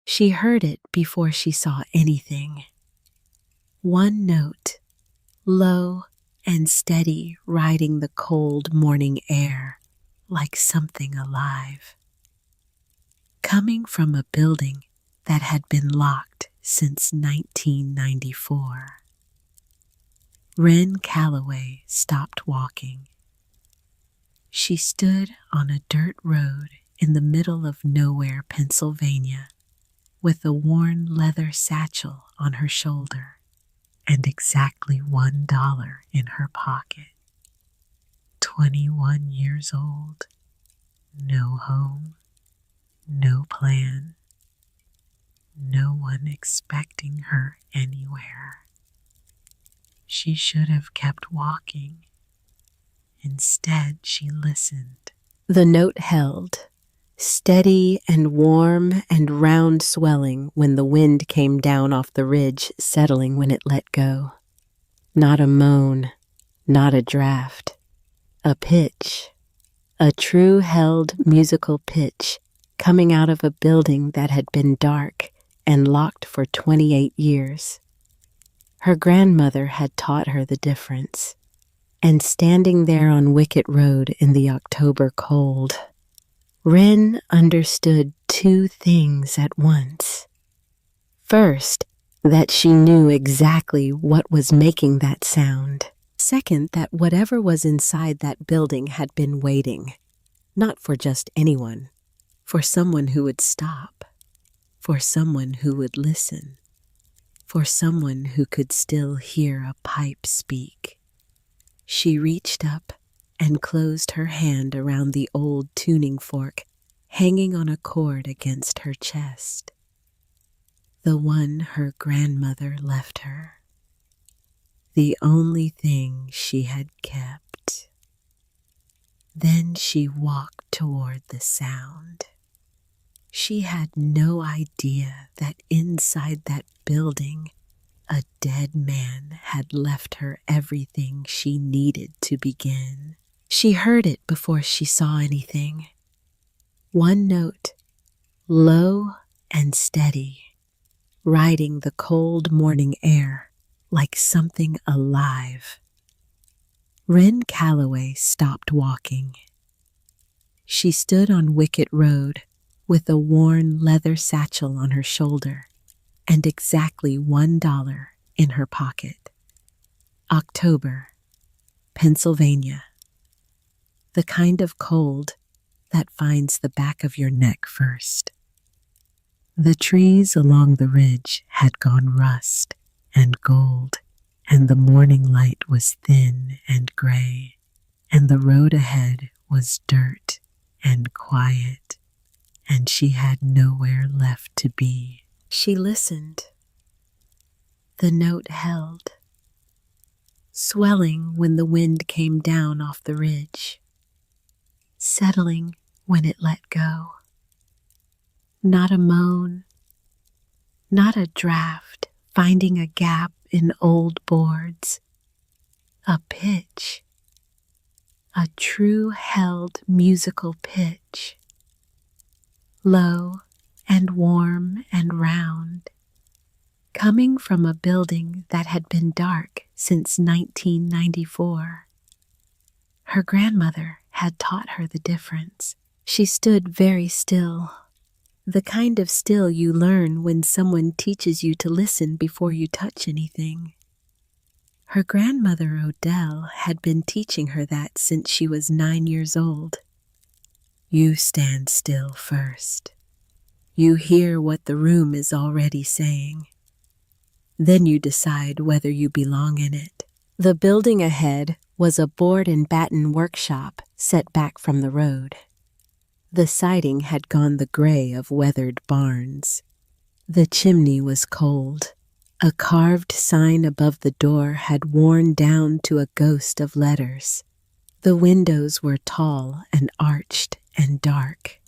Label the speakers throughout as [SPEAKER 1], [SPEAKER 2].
[SPEAKER 1] She heard it before she saw anything. One note, low and steady, riding the cold morning air like something alive. Coming from a building that had been locked since 1994. Wren Calloway stopped walking. She stood on a dirt road in the middle of nowhere, Pennsylvania, with a worn leather satchel on her shoulder and exactly $1 in her pocket. 21 years old, no home, no plan, no one expecting her anywhere. She should have kept walking. Instead, she listened. The note held, steady and warm and round, swelling when the wind came down off the ridge, settling when it let go. Not a moan, not a draft, a pitch, a true held musical pitch coming out of a building that had been dark and locked for 28 years. Her grandmother had taught her the difference, and standing there on Wicket Road in the October cold, Wren understood two things at once. First, that she knew exactly what was making that sound. Second, that whatever was inside that building had been waiting, not for just anyone, for someone who would stop, for someone who would listen, for someone who could still hear a pipe speak. She reached up and closed her hand around the old tuning fork hanging on a cord against her chest, the one her grandmother left her, the only thing she had kept. Then she walked toward the sound. She had no idea that inside that building, a dead man had left her everything she needed to begin. She heard it before she saw anything. One note, low and steady, riding the cold morning air like something alive. Wren Calloway stopped walking. She stood on Wicket Road with a worn leather satchel on her shoulder and exactly $1 in her pocket. October, Pennsylvania. The kind of cold that finds the back of your neck first. The trees along the ridge had gone rust and gold, and the morning light was thin and gray, and the road ahead was dirt and quiet, and she had nowhere left to be. She listened. The note held, swelling when the wind came down off the ridge, settling when it let go. Not a moan, not a draft finding a gap in old boards. A pitch, a true held musical pitch, low and warm and round, coming from a building that had been dark since 1994. Her grandmother had taught her the difference. She stood very still, the kind of still you learn when someone teaches you to listen before you touch anything. Her grandmother Odell had been teaching her that since she was 9 years old. You stand still first. You hear what the room is already saying. Then you decide whether you belong in it. The building ahead was a board and batten workshop set back from the road. The siding had gone the gray of weathered barns. The chimney was cold. A carved sign above the door had worn down to a ghost of letters. The windows were tall and arched and dark.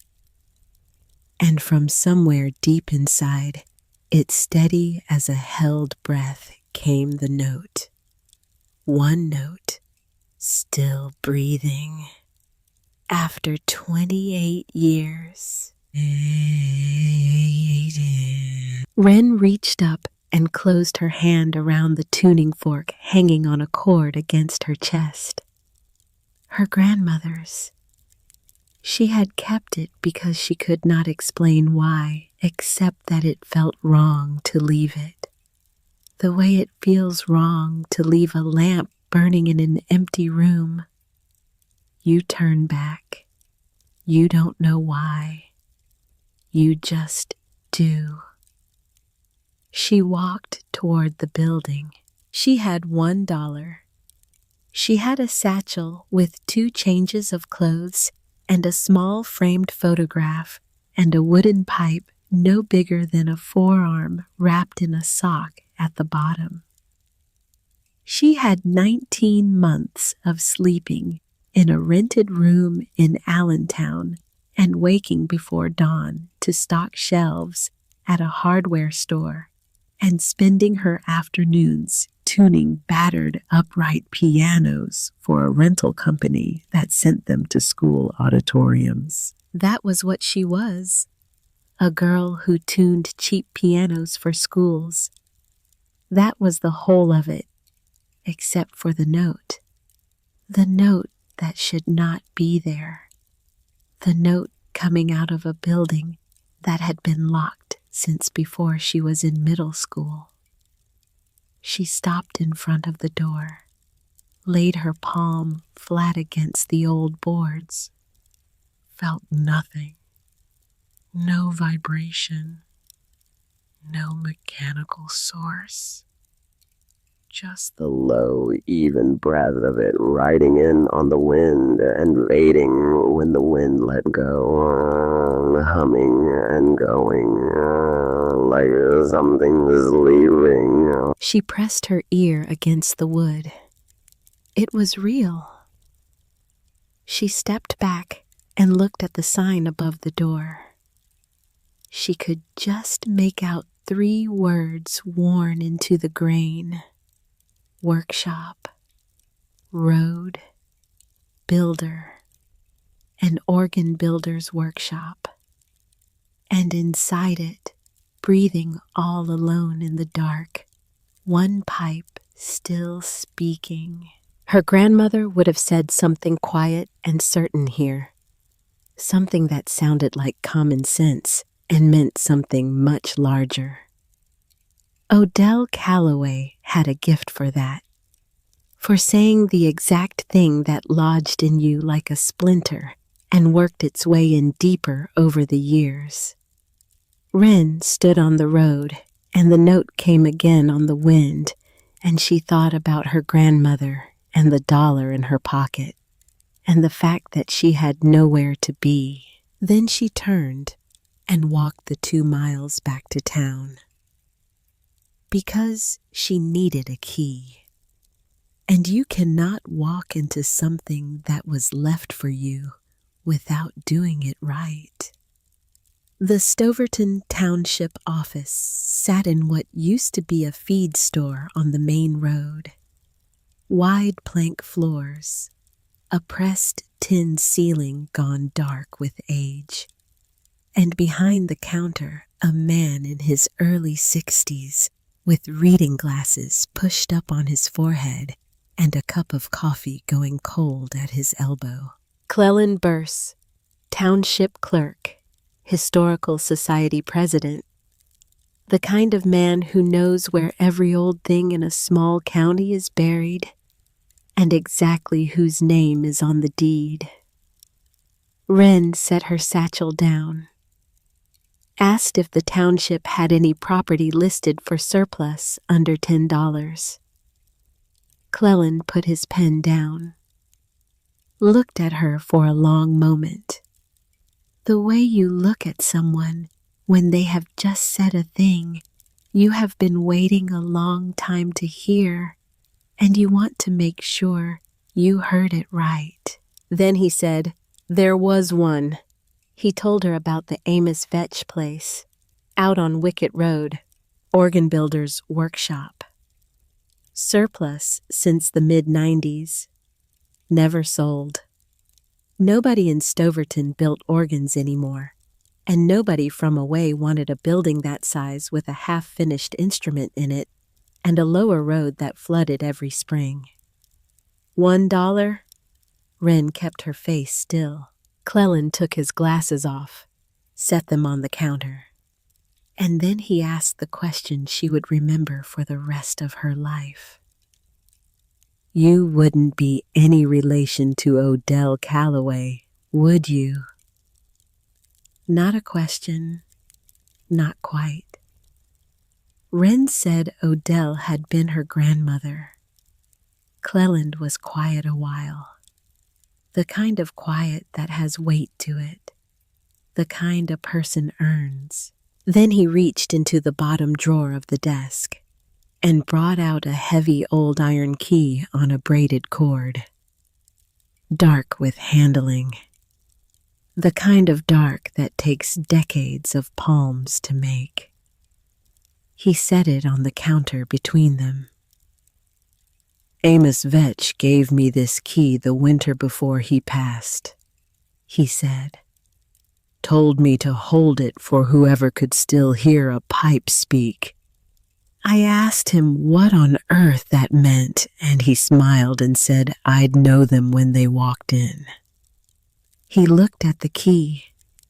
[SPEAKER 1] And from somewhere deep inside, it steady as a held breath, came the note. One note, still breathing. After 28 years. Wren reached up and closed her hand around the tuning fork hanging on a cord against her chest. Her grandmother's. She had kept it because she could not explain why, except that it felt wrong to leave it. The way it feels wrong to leave a lamp burning in an empty room. You turn back. You don't know why. You just do. She walked toward the building. She had $1. She had a satchel with 2 changes of clothes and a small framed photograph and a wooden pipe no bigger than a forearm wrapped in a sock at the bottom. She had 19 months of sleeping in a rented room in Allentown and waking before dawn to stock shelves at a hardware store and spending her afternoons tuning battered upright pianos for a rental company that sent them to school auditoriums. That was what she was, a girl who tuned cheap pianos for schools. That was the whole of it, except for the note that should not be there, the note coming out of a building that had been locked since before she was in middle school. She stopped in front of the door, laid her palm flat against the old boards, felt nothing, no vibration, no mechanical source. Just the low, even breath of it riding in on the wind and fading when the wind let go, humming and going, like something's leaving. She pressed her ear against the wood. It was real. She stepped back and looked at the sign above the door. She could just make out 3 words worn into the grain. Workshop, road, builder, an organ builder's workshop. And inside it, breathing all alone in the dark, one pipe still speaking. Her grandmother would have said something quiet and certain here, something that sounded like common sense and meant something much larger. Odell Calloway had a gift for that, for saying the exact thing that lodged in you like a splinter and worked its way in deeper over the years. Wren stood on the road, and the note came again on the wind, and she thought about her grandmother and the $1 in her pocket, and the fact that she had nowhere to be. Then she turned and walked the 2 miles back to town. Because she needed a key. And you cannot walk into something that was left for you without doing it right. The Stoverton Township office sat in what used to be a feed store on the main road. Wide plank floors, a pressed tin ceiling gone dark with age, and behind the counter a man in his early 60s with reading glasses pushed up on his forehead and a cup of coffee going cold at his elbow. Clellan Burse, township clerk, historical society president, the kind of man who knows where every old thing in a small county is buried and exactly whose name is on the deed. Wren set her satchel down, asked if the township had any property listed for surplus under $10. Clellan put his pen down, looked at her for a long moment. The way you look at someone when they have just said a thing you have been waiting a long time to hear, and you want to make sure you heard it right. Then he said, "There was one." He told her about the Amos Vetch place, out on Wicket Road, organ builder's workshop. Surplus since the mid-90s. Never sold. Nobody in Stoverton built organs anymore.
[SPEAKER 2] and nobody from away wanted a building that size with a half-finished instrument in it and a lower road that flooded every spring. $1? Wren kept her face still. Cleland took his glasses off, set them on the counter, and then he asked the question she would remember for the rest of her life. You wouldn't be any relation to Odell Calloway, would you? Not a question, not quite. Wren said Odell had been her grandmother. Cleland was quiet a while. The kind of quiet that has weight to it. The kind a person earns. Then he reached into the bottom drawer of the desk and brought out a heavy old iron key on a braided cord. Dark with handling. The kind of dark that takes decades of palms to make. He set it on the counter between them. Amos Vetch gave me this key the winter before he passed, he said. Told me to hold it for whoever could still hear a pipe speak. I asked him what on earth that meant, and he smiled and said I'd know them when they walked in. He looked at the key,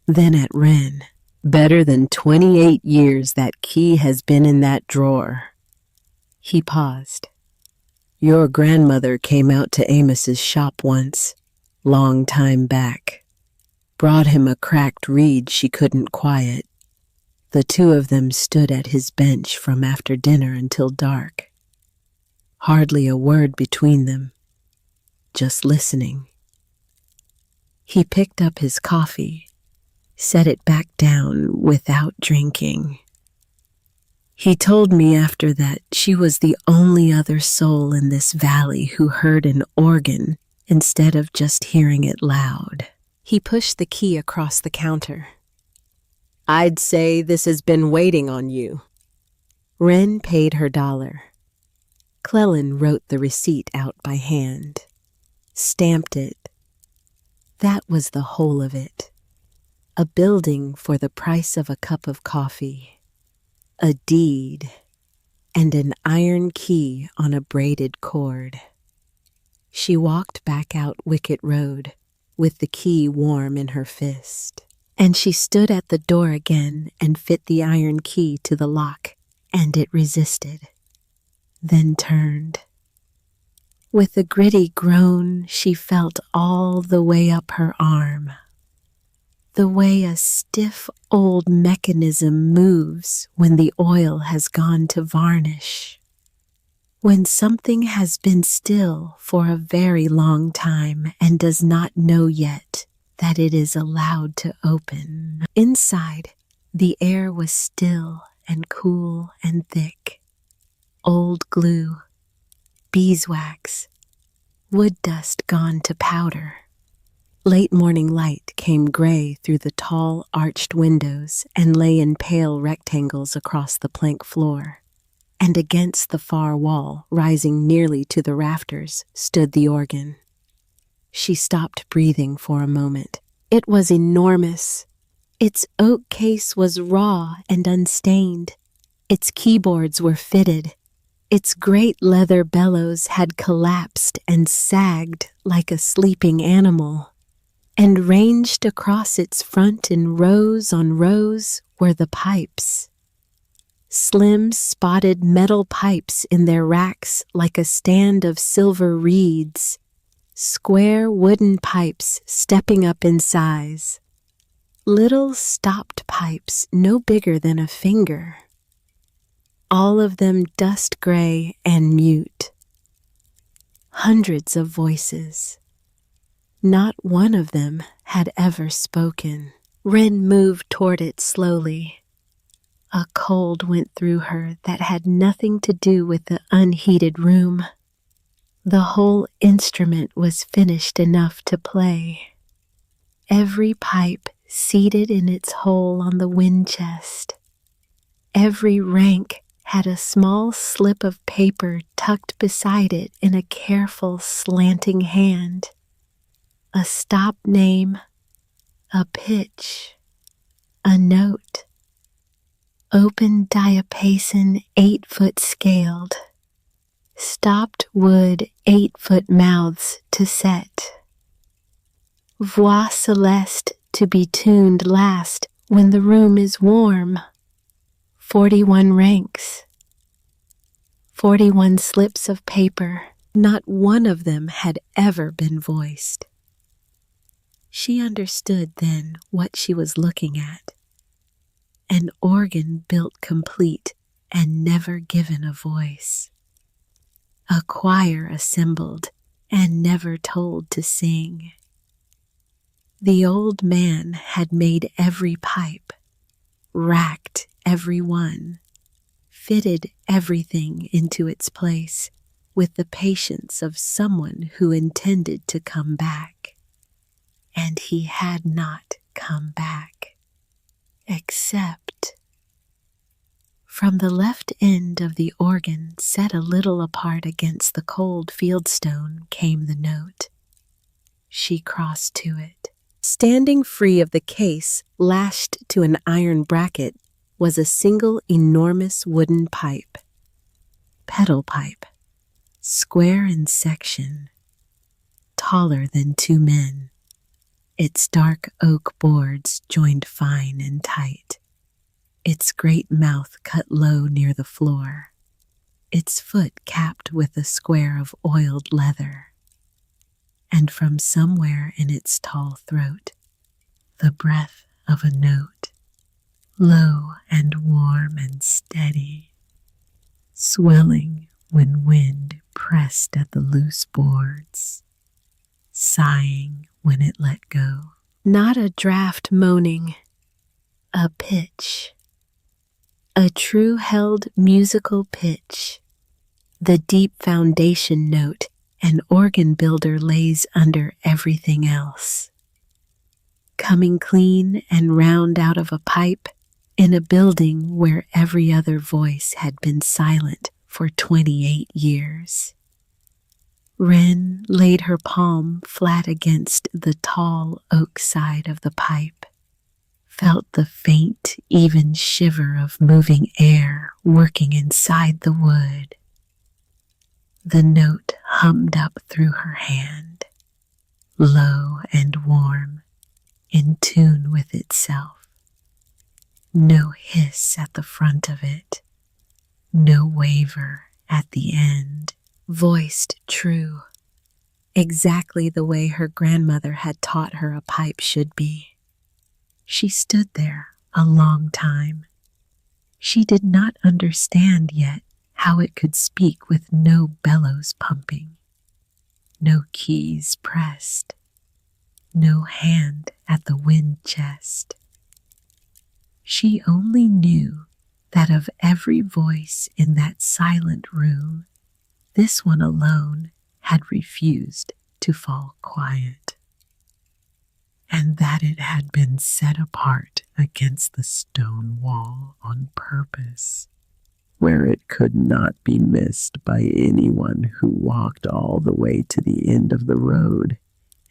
[SPEAKER 2] then at Wren. Better than 28 years that key has been in that drawer. He paused. Your grandmother came out to Amos's shop once, long time back. Brought him a cracked reed she couldn't quiet. The two of them stood at his bench from after dinner until dark. Hardly a word between them, just listening. He picked up his coffee, set it back down without drinking. He told me after that she was the only other soul in this valley who heard an organ instead of just hearing it loud. He pushed the key across the counter. I'd say this has been waiting on you. Wren paid her $1. Cleland wrote the receipt out by hand, stamped it. That was the whole of it. A building for the price of a cup of coffee, a deed, and an iron key on a braided cord. She walked back out Wicket Road with the key warm in her fist, and she stood at the door again and fit the iron key to the lock, and it resisted, then turned. With a gritty groan, she felt all the way up her arm. The way a stiff old mechanism moves when the oil has gone to varnish. When something has been still for a very long time and does not know yet that it is allowed to open. Inside, the air was still and cool and thick. Old glue, beeswax, wood dust gone to powder. Late morning light came gray through the tall, arched windows and lay in pale rectangles across the plank floor. And against the far wall, rising nearly to the rafters, stood the organ. She stopped breathing for a moment. It was enormous. Its oak case was raw and unstained. Its keyboards were fitted. Its great leather bellows had collapsed and sagged like a sleeping animal. And ranged across its front in rows on rows were the pipes. Slim, spotted metal pipes in their racks like a stand of silver reeds. Square wooden pipes stepping up in size. Little stopped pipes no bigger than a finger. All of them dust gray and mute. Hundreds of voices. Not one of them had ever spoken. Wren moved toward it slowly. A cold went through her that had nothing to do with the unheated room. The whole instrument was finished enough to play. Every pipe seated in its hole on the wind chest. Every rank had a small slip of paper tucked beside it in a careful slanting hand. A stop name, a pitch, A note. Open diapason 8-foot scaled. Stopped wood 8-foot mouths to set. Voix celeste to be tuned last when the room is warm. 41 ranks. 41 slips of paper. Not one of them had ever been voiced. She understood then what she was looking at. An organ built complete and never given a voice. A choir assembled and never told to sing. The old man had made every pipe, racked every one, fitted everything into its place with the patience of someone who intended to come back. And he had not come back, except from the left end of the organ, set a little apart against the cold fieldstone, came the note. She crossed to it. Standing free of the case, lashed to an iron bracket, was a single enormous wooden pipe. Pedal pipe, square in section, taller than 2 men. Its dark oak boards joined fine and tight. Its great mouth cut low near the floor. Its foot capped with a square of oiled leather. And from somewhere in its tall throat, the breath of a note, low and warm and steady, swelling when wind pressed at the loose boards, sighing when it let go. Not a draft moaning, a pitch, a true held musical pitch, the deep foundation note an organ builder lays under everything else. Coming clean and round out of a pipe in a building where every other voice had been silent for 28 years. Wren laid her palm flat against the tall oak side of the pipe, felt the faint, even shiver of moving air working inside the wood. The note hummed up through her hand, low and warm, in tune with itself. No hiss at the front of it, no waver at the end, voiced true, exactly the way her grandmother had taught her a pipe should be. She stood there a long time. She did not understand yet how it could speak with no bellows pumping, no keys pressed, no hand at the wind chest. She only knew that of every voice in that silent room, this one alone had refused to fall quiet, and that it had been set apart against the stone wall on purpose, where it could not be missed by anyone who walked all the way to the end of the road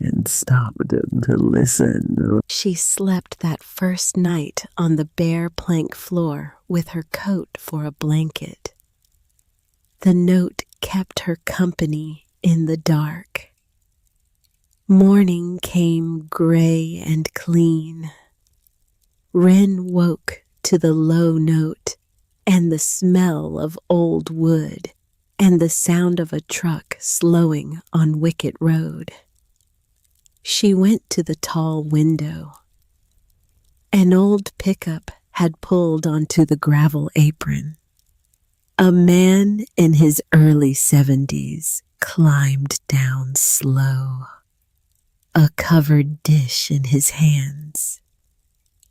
[SPEAKER 2] and stopped to listen. She slept that first night on the bare plank floor with her coat for a blanket. The note kept her company in the dark. Morning came gray and clean. Wren woke to the low note and the smell of old wood and the sound of a truck slowing on Wicket Road. She went to the tall window. An old pickup had pulled onto the gravel apron. A man in his early 70s climbed down slow, a covered dish in his hands,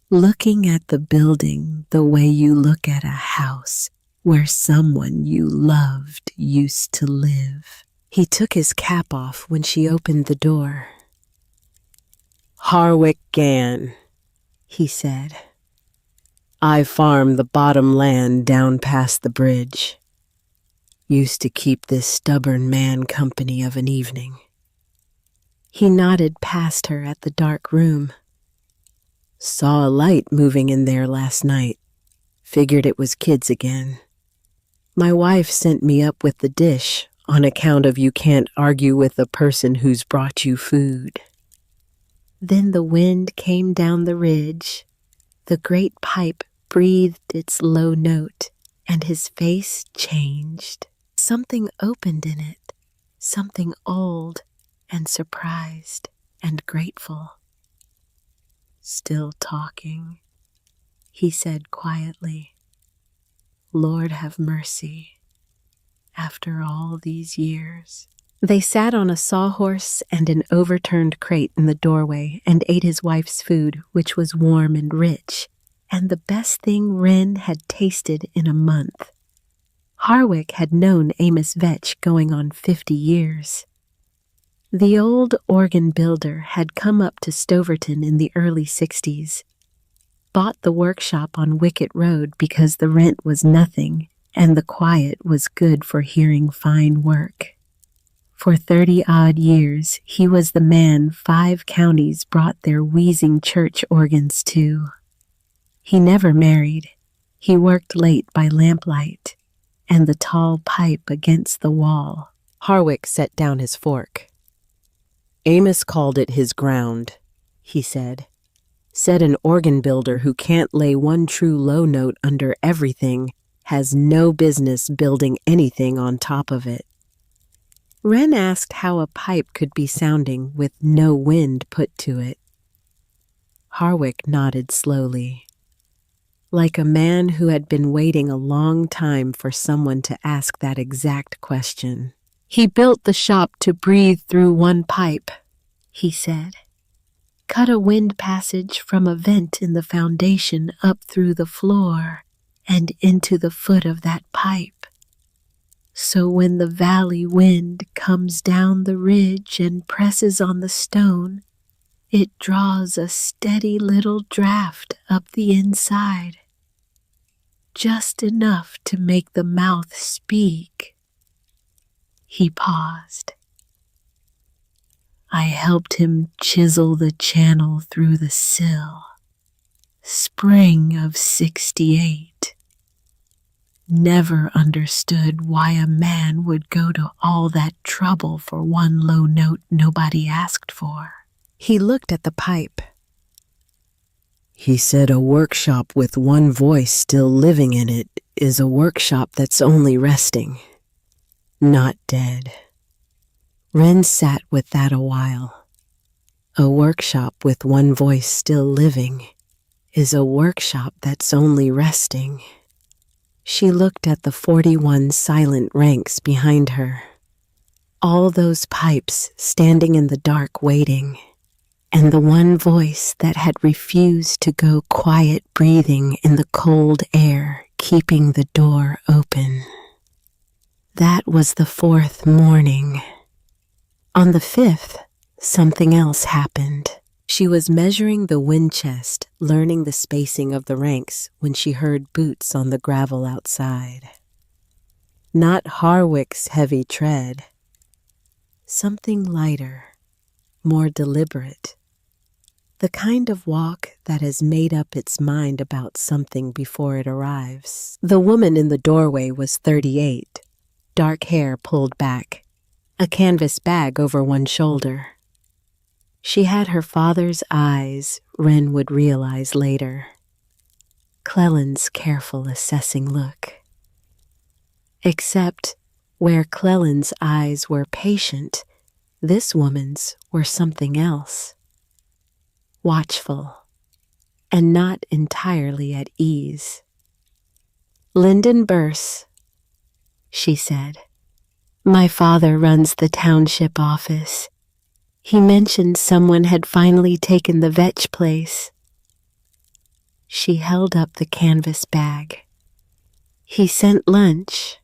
[SPEAKER 2] looking at the building the way you look at a house where someone you loved used to live. He took his cap off when she opened the door. "Harwick Gann," he said. "I farm the bottom land down past the bridge. Used to keep this stubborn man company of an evening." He nodded past her at the dark room. Saw a light moving in there last night. Figured it was kids again. My wife sent me up with the dish on account of you can't argue with the person who's brought you food." Then the wind came down the ridge. The great pipe breathed its low note, and his face changed. Something opened in it, something old and surprised and grateful. "Still talking," he said quietly. "Lord have mercy, after all these years." They sat on a sawhorse and an overturned crate in the doorway and ate his wife's food, which was warm and rich, and the best thing Wren had tasted in a month. Harwick had known Amos Vetch going on 50 years. The old organ builder had come up to Stoverton in the early 60s, bought the workshop on Wicket Road because the rent was nothing and the quiet was good for hearing fine work. For 30-odd years, he was the man 5 counties brought their wheezing church organs to. He never married. He worked late by lamplight and the tall pipe against the wall. Harwick set down his fork. "Amos called it his ground," he said. "Said an organ builder who can't lay one true low note under everything has no business building anything on top of it." Wren asked how a pipe could be sounding with no wind put to it. Harwick nodded slowly, like a man who had been waiting a long time for someone to ask that exact question. "He built the shop to breathe through one pipe," he said. "Cut a wind passage from a vent in the foundation up through the floor and into the foot of that pipe. So when the valley wind comes down the ridge and presses on the stone, it draws a steady little draft up the inside, just enough to make the mouth speak." He paused. "I helped him chisel the channel through the sill. Spring of '68. Never understood why a man would go to all that trouble for one low note nobody asked for." He looked at the pipe. "He said a workshop with one voice still living in it is a workshop that's only resting, not dead." Wren sat with that a while. A workshop with one voice still living is a workshop that's only resting. She looked at the 41 silent ranks behind her. All those pipes standing in the dark waiting, and the one voice that had refused to go quiet breathing in the cold air, keeping the door open. That was the 4th morning. On the 5th, something else happened. She was measuring the wind chest, learning the spacing of the ranks when she heard boots on the gravel outside. Not Harwick's heavy tread. Something lighter, more deliberate. The kind of walk that has made up its mind about something before it arrives. The woman in the doorway was 38, dark hair pulled back, a canvas bag over one shoulder. She had her father's eyes, Wren would realize later. Cleland's careful, assessing look. Except where Cleland's eyes were patient, this woman's were something else. Watchful, and not entirely at ease. "Lyndon Burse," she said. "My father runs the township office. He mentioned someone had finally taken the Vetch place." She held up the canvas bag. "He sent lunch."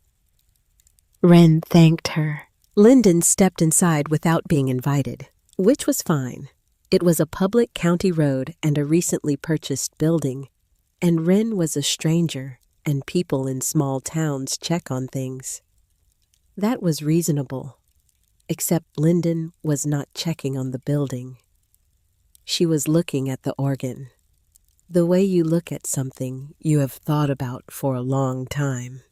[SPEAKER 2] Wren thanked her. Lyndon stepped inside without being invited, which was fine. It was a public county road and a recently purchased building, and Wren was a stranger, and people in small towns check on things. That was reasonable. Except Lyndon was not checking on the building. She was looking at the organ. The way you look at something you have thought about for a long time,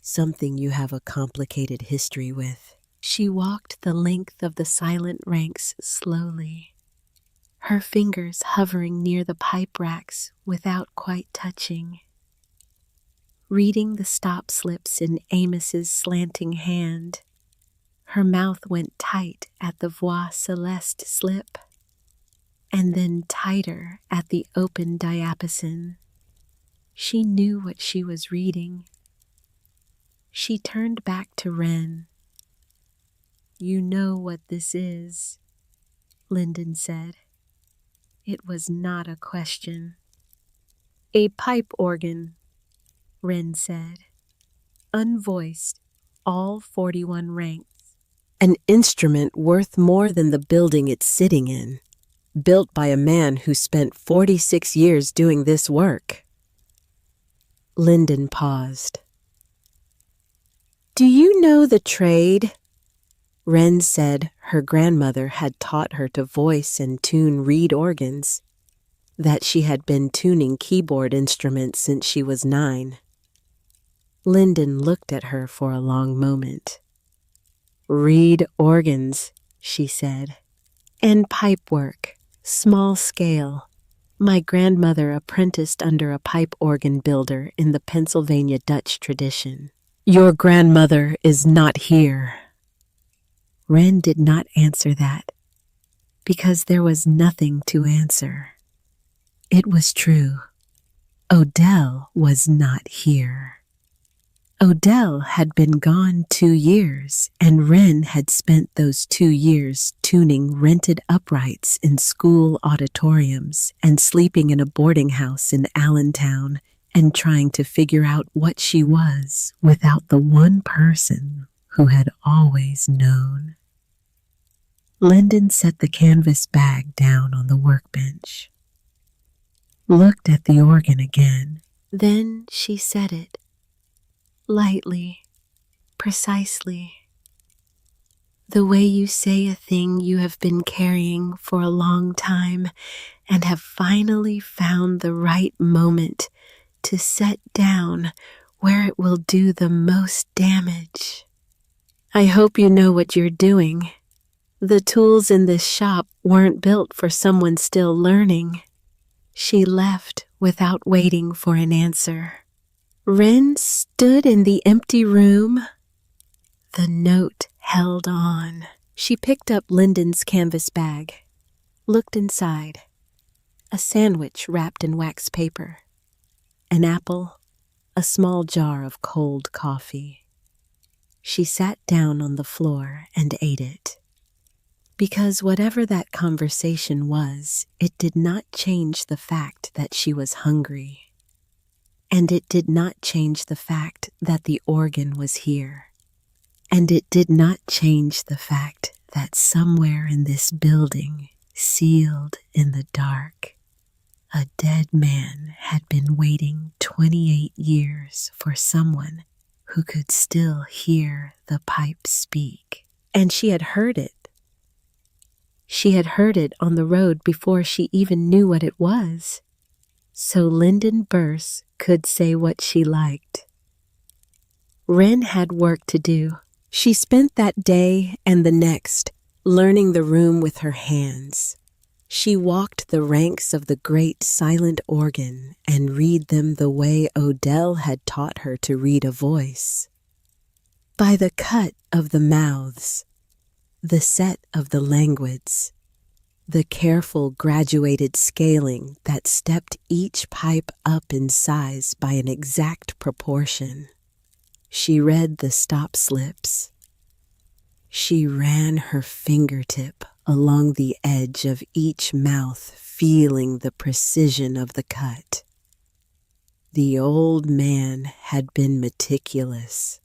[SPEAKER 2] something you have a complicated history with.
[SPEAKER 1] She walked the length of the silent ranks slowly, her fingers hovering near the pipe racks without quite touching. Reading the stop slips in Amos's slanting hand, her mouth went tight at the Voix Celeste slip, and then tighter at the open diapason. She knew what she was reading. She turned back to Wren. "You know what this is," Lyndon said. It was not a question. "A pipe organ," Wren said, unvoiced, all 41 ranks.
[SPEAKER 2] "An instrument worth more than the building it's sitting in, built by a man who spent 46 years doing this work." Lyndon paused. "Do you know the trade?" Wren said her grandmother had taught her to voice and tune reed organs, that she had been tuning keyboard instruments since she was 9. Lyndon looked at her for a long moment. "Reed organs," she said, "and pipe work, small scale. My grandmother apprenticed under a pipe organ builder in the Pennsylvania Dutch tradition." "Your grandmother is not here." Wren did not answer that, because there was nothing to answer. It was true. Odell was not here. Odell had been gone 2 years, and Wren had spent those 2 years tuning rented uprights in school auditoriums and sleeping in a boarding house in Allentown and trying to figure out what she was without the one person who had always known. Lyndon set the canvas bag down on the workbench, looked at the organ again. Then she said it, lightly, precisely, the way you say a thing you have been carrying for a long time and have finally found the right moment to set down where it will do the most damage. "I hope you know what you're doing. The tools in this shop weren't built for someone still learning." She left without waiting for an answer. Wren stood in the empty room. The note held on. She picked up Lyndon's canvas bag, looked inside. A sandwich wrapped in wax paper, an apple, a small jar of cold coffee. She sat down on the floor and ate it. Because whatever that conversation was, it did not change the fact that she was hungry. And it did not change the fact that the organ was here. And it did not change the fact that somewhere in this building, sealed in the dark, a dead man had been waiting 28 years for someone who could still hear the pipe speak. And she had heard it. She had heard it on the road before she even knew what it was. So Lyndon Burse could say what she liked. Wren had work to do. She spent that day and the next learning the room with her hands. She walked the ranks of the great silent organ and read them the way Odell had taught her to read a voice. By the cut of the mouths, the set of the languids, the careful graduated scaling that stepped each pipe up in size by an exact proportion. She read the stop slips. She ran her fingertip along the edge of each mouth, feeling the precision of the cut. The old man had been meticulous.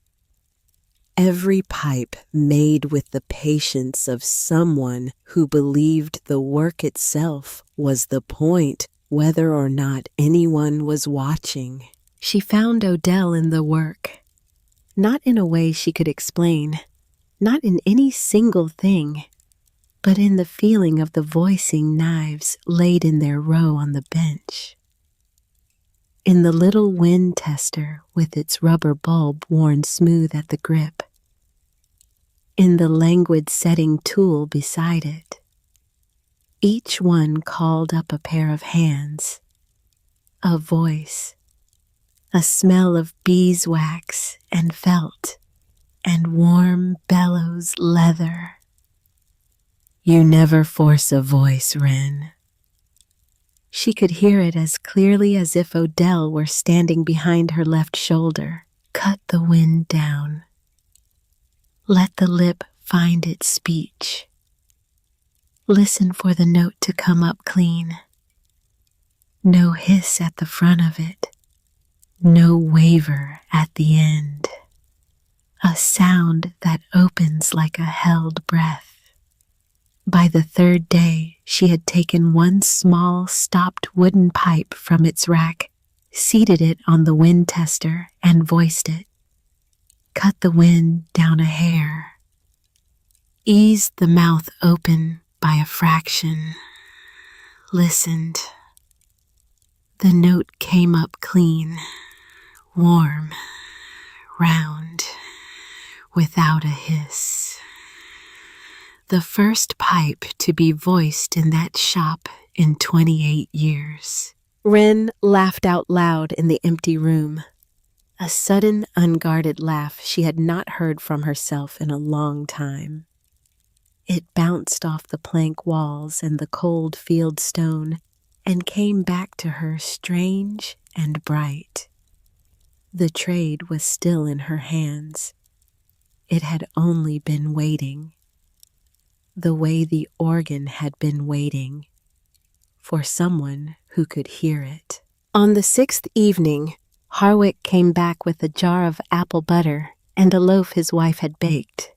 [SPEAKER 2] Every pipe made with the patience of someone who believed the work itself was the point, whether or not anyone was watching. She found Odell in the work, not in a way she could explain, not in any single thing, but in the feeling of the voicing knives laid in their row on the bench. in the little wind tester with its rubber bulb worn smooth at the grip, in the languid setting tool beside it. Each one called up a pair of hands, a voice, a smell of beeswax and felt, and warm bellows leather. You never force a voice, Wren. She could hear it as clearly as if Odell were standing behind her left shoulder. Cut the wind down. Let the lip find its speech. Listen for the note to come up clean. No hiss at the front of it. No waver at the end. A sound that opens like a held breath. By the third day, she had taken one small, stopped wooden pipe from its rack, seated it on the wind tester, and voiced it. Cut the wind down a hair. Eased the mouth open by a fraction. Listened. The note came up clean, warm, round, without a hiss. The first pipe to be voiced in that shop in 28 years. Wren laughed out loud in the empty room. A sudden, unguarded laugh she had not heard from herself in a long time. It bounced off the plank walls and the cold field stone and came back to her strange and bright. The trade was still in her hands. It had only been waiting, the way the organ had been waiting, for someone who could hear it. On the 6th evening, Harwick came back with a jar of apple butter and a loaf his wife had baked.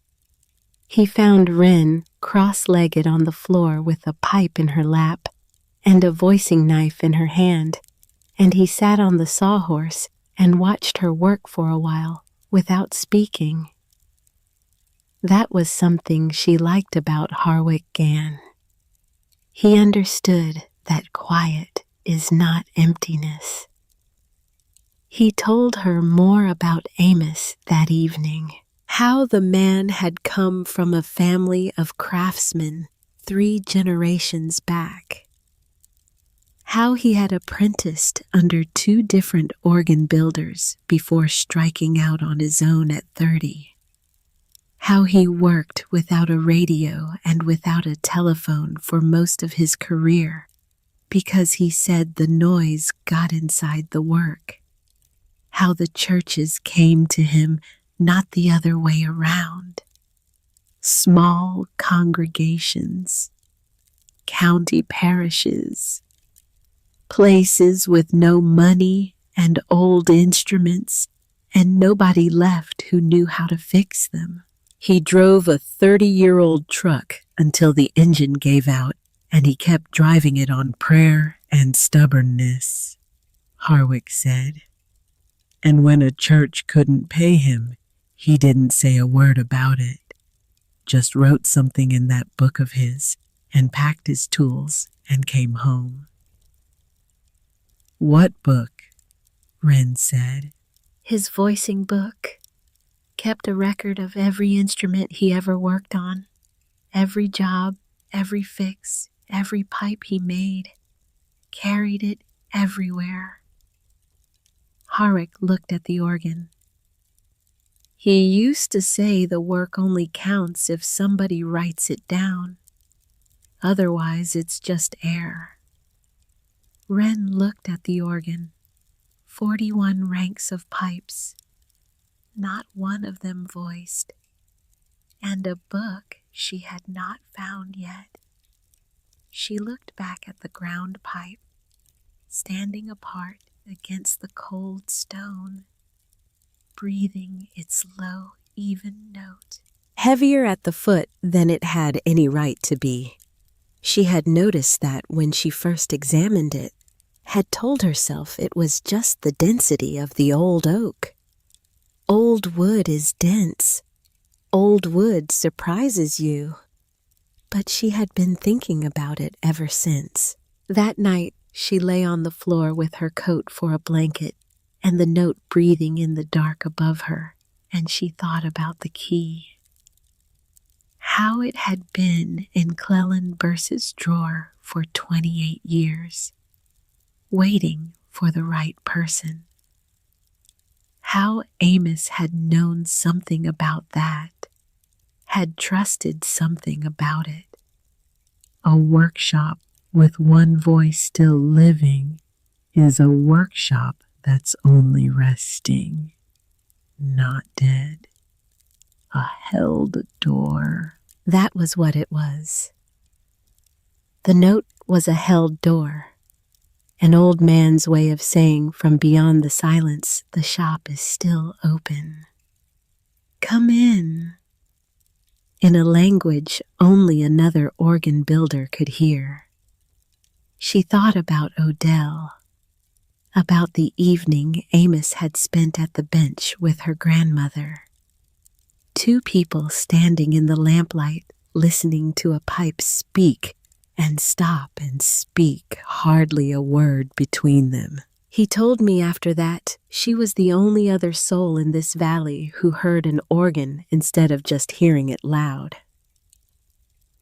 [SPEAKER 2] He found Wren cross-legged on the floor with a pipe in her lap and a voicing knife in her hand, and he sat on the sawhorse and watched her work for a while without speaking. That was something she liked about Harwick Gann. He understood that quiet is not emptiness. He told her more about Amos that evening. How the man had come from a family of craftsmen 3 generations back. How he had apprenticed under 2 different organ builders before striking out on his own at 30. How he worked without a radio and without a telephone for most of his career because he said the noise got inside the work. How the churches came to him, not the other way around. Small congregations, county parishes, places with no money and old instruments and nobody left who knew how to fix them. He drove a 30-year-old truck until the engine gave out, and he kept driving it on prayer and stubbornness, Harwick said. And when a church couldn't pay him, he didn't say a word about it, just wrote something in that book of his and packed his tools and came home. What book? Wren said. His voicing book. Kept a record of every instrument he ever worked on, every job, every fix, every pipe he made, carried it everywhere. Harwick looked at the organ. He used to say the work only counts if somebody writes it down. Otherwise, it's just air. Wren looked at the organ. 41 ranks of pipes. Not one of them voiced, and a book she had not found yet. She looked back at the ground pipe, standing apart against the cold stone, breathing its low, even note. Heavier at the foot than it had any right to be. She had noticed that when she first examined it, had told herself it was just the density of the old oak. Old wood is dense. Old wood surprises you. But she had been thinking about it ever since. That night, She lay on the floor with her coat for a blanket and the note breathing in the dark above her, and she thought about the key. How it had been in Cleland Burse's drawer for 28 years, waiting for the right person. How Amos had known something about that, had trusted something about it. A workshop with one voice still living is a workshop that's only resting, not dead. A held door. That was what it was. The note was a held door, an old man's way of saying from beyond the silence, the shop is still open. Come in. In a language only another organ builder could hear. She thought about Odell, about the evening Amos had spent at the bench with her grandmother. Two people standing in the lamplight listening to a pipe speak and stop and speak, hardly a word between them. He told me after that she was the only other soul in this valley who heard an organ instead of just hearing it loud.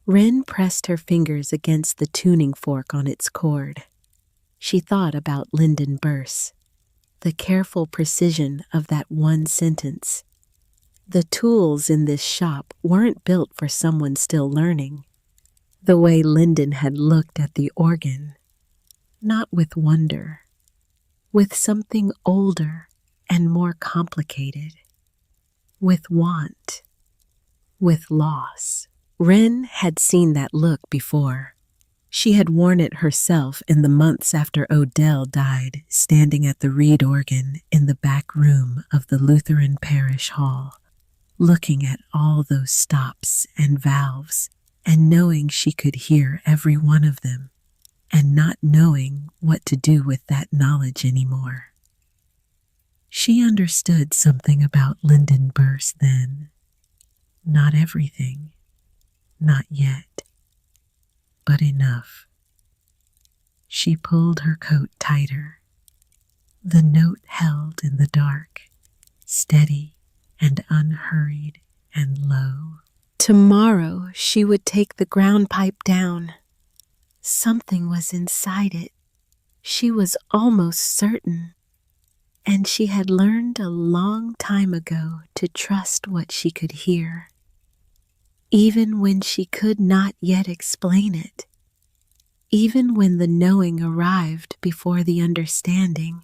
[SPEAKER 2] Wren pressed her fingers against the tuning fork on its cord. She thought about Lyndon Burse, the careful precision of that one sentence. The tools in this shop weren't built for someone still learning. The way Lyndon had looked at the organ, not with wonder, with something older and more complicated, with want, with loss. Wren had seen that look before. She had worn it herself in the months after Odell died, standing at the reed organ in the back room of the Lutheran Parish Hall, looking at all those stops and valves and knowing she could hear every one of them and not knowing what to do with that knowledge anymore. She understood something about Lyndon Burse then. Not everything, not yet, but enough. She pulled her coat tighter. The note held in the dark, steady and unhurried and low. Tomorrow she would take the ground pipe down. Something was inside it. She was almost certain. And she had learned a long time ago to trust what she could hear, even when she could not yet explain it, even when the knowing arrived before the understanding.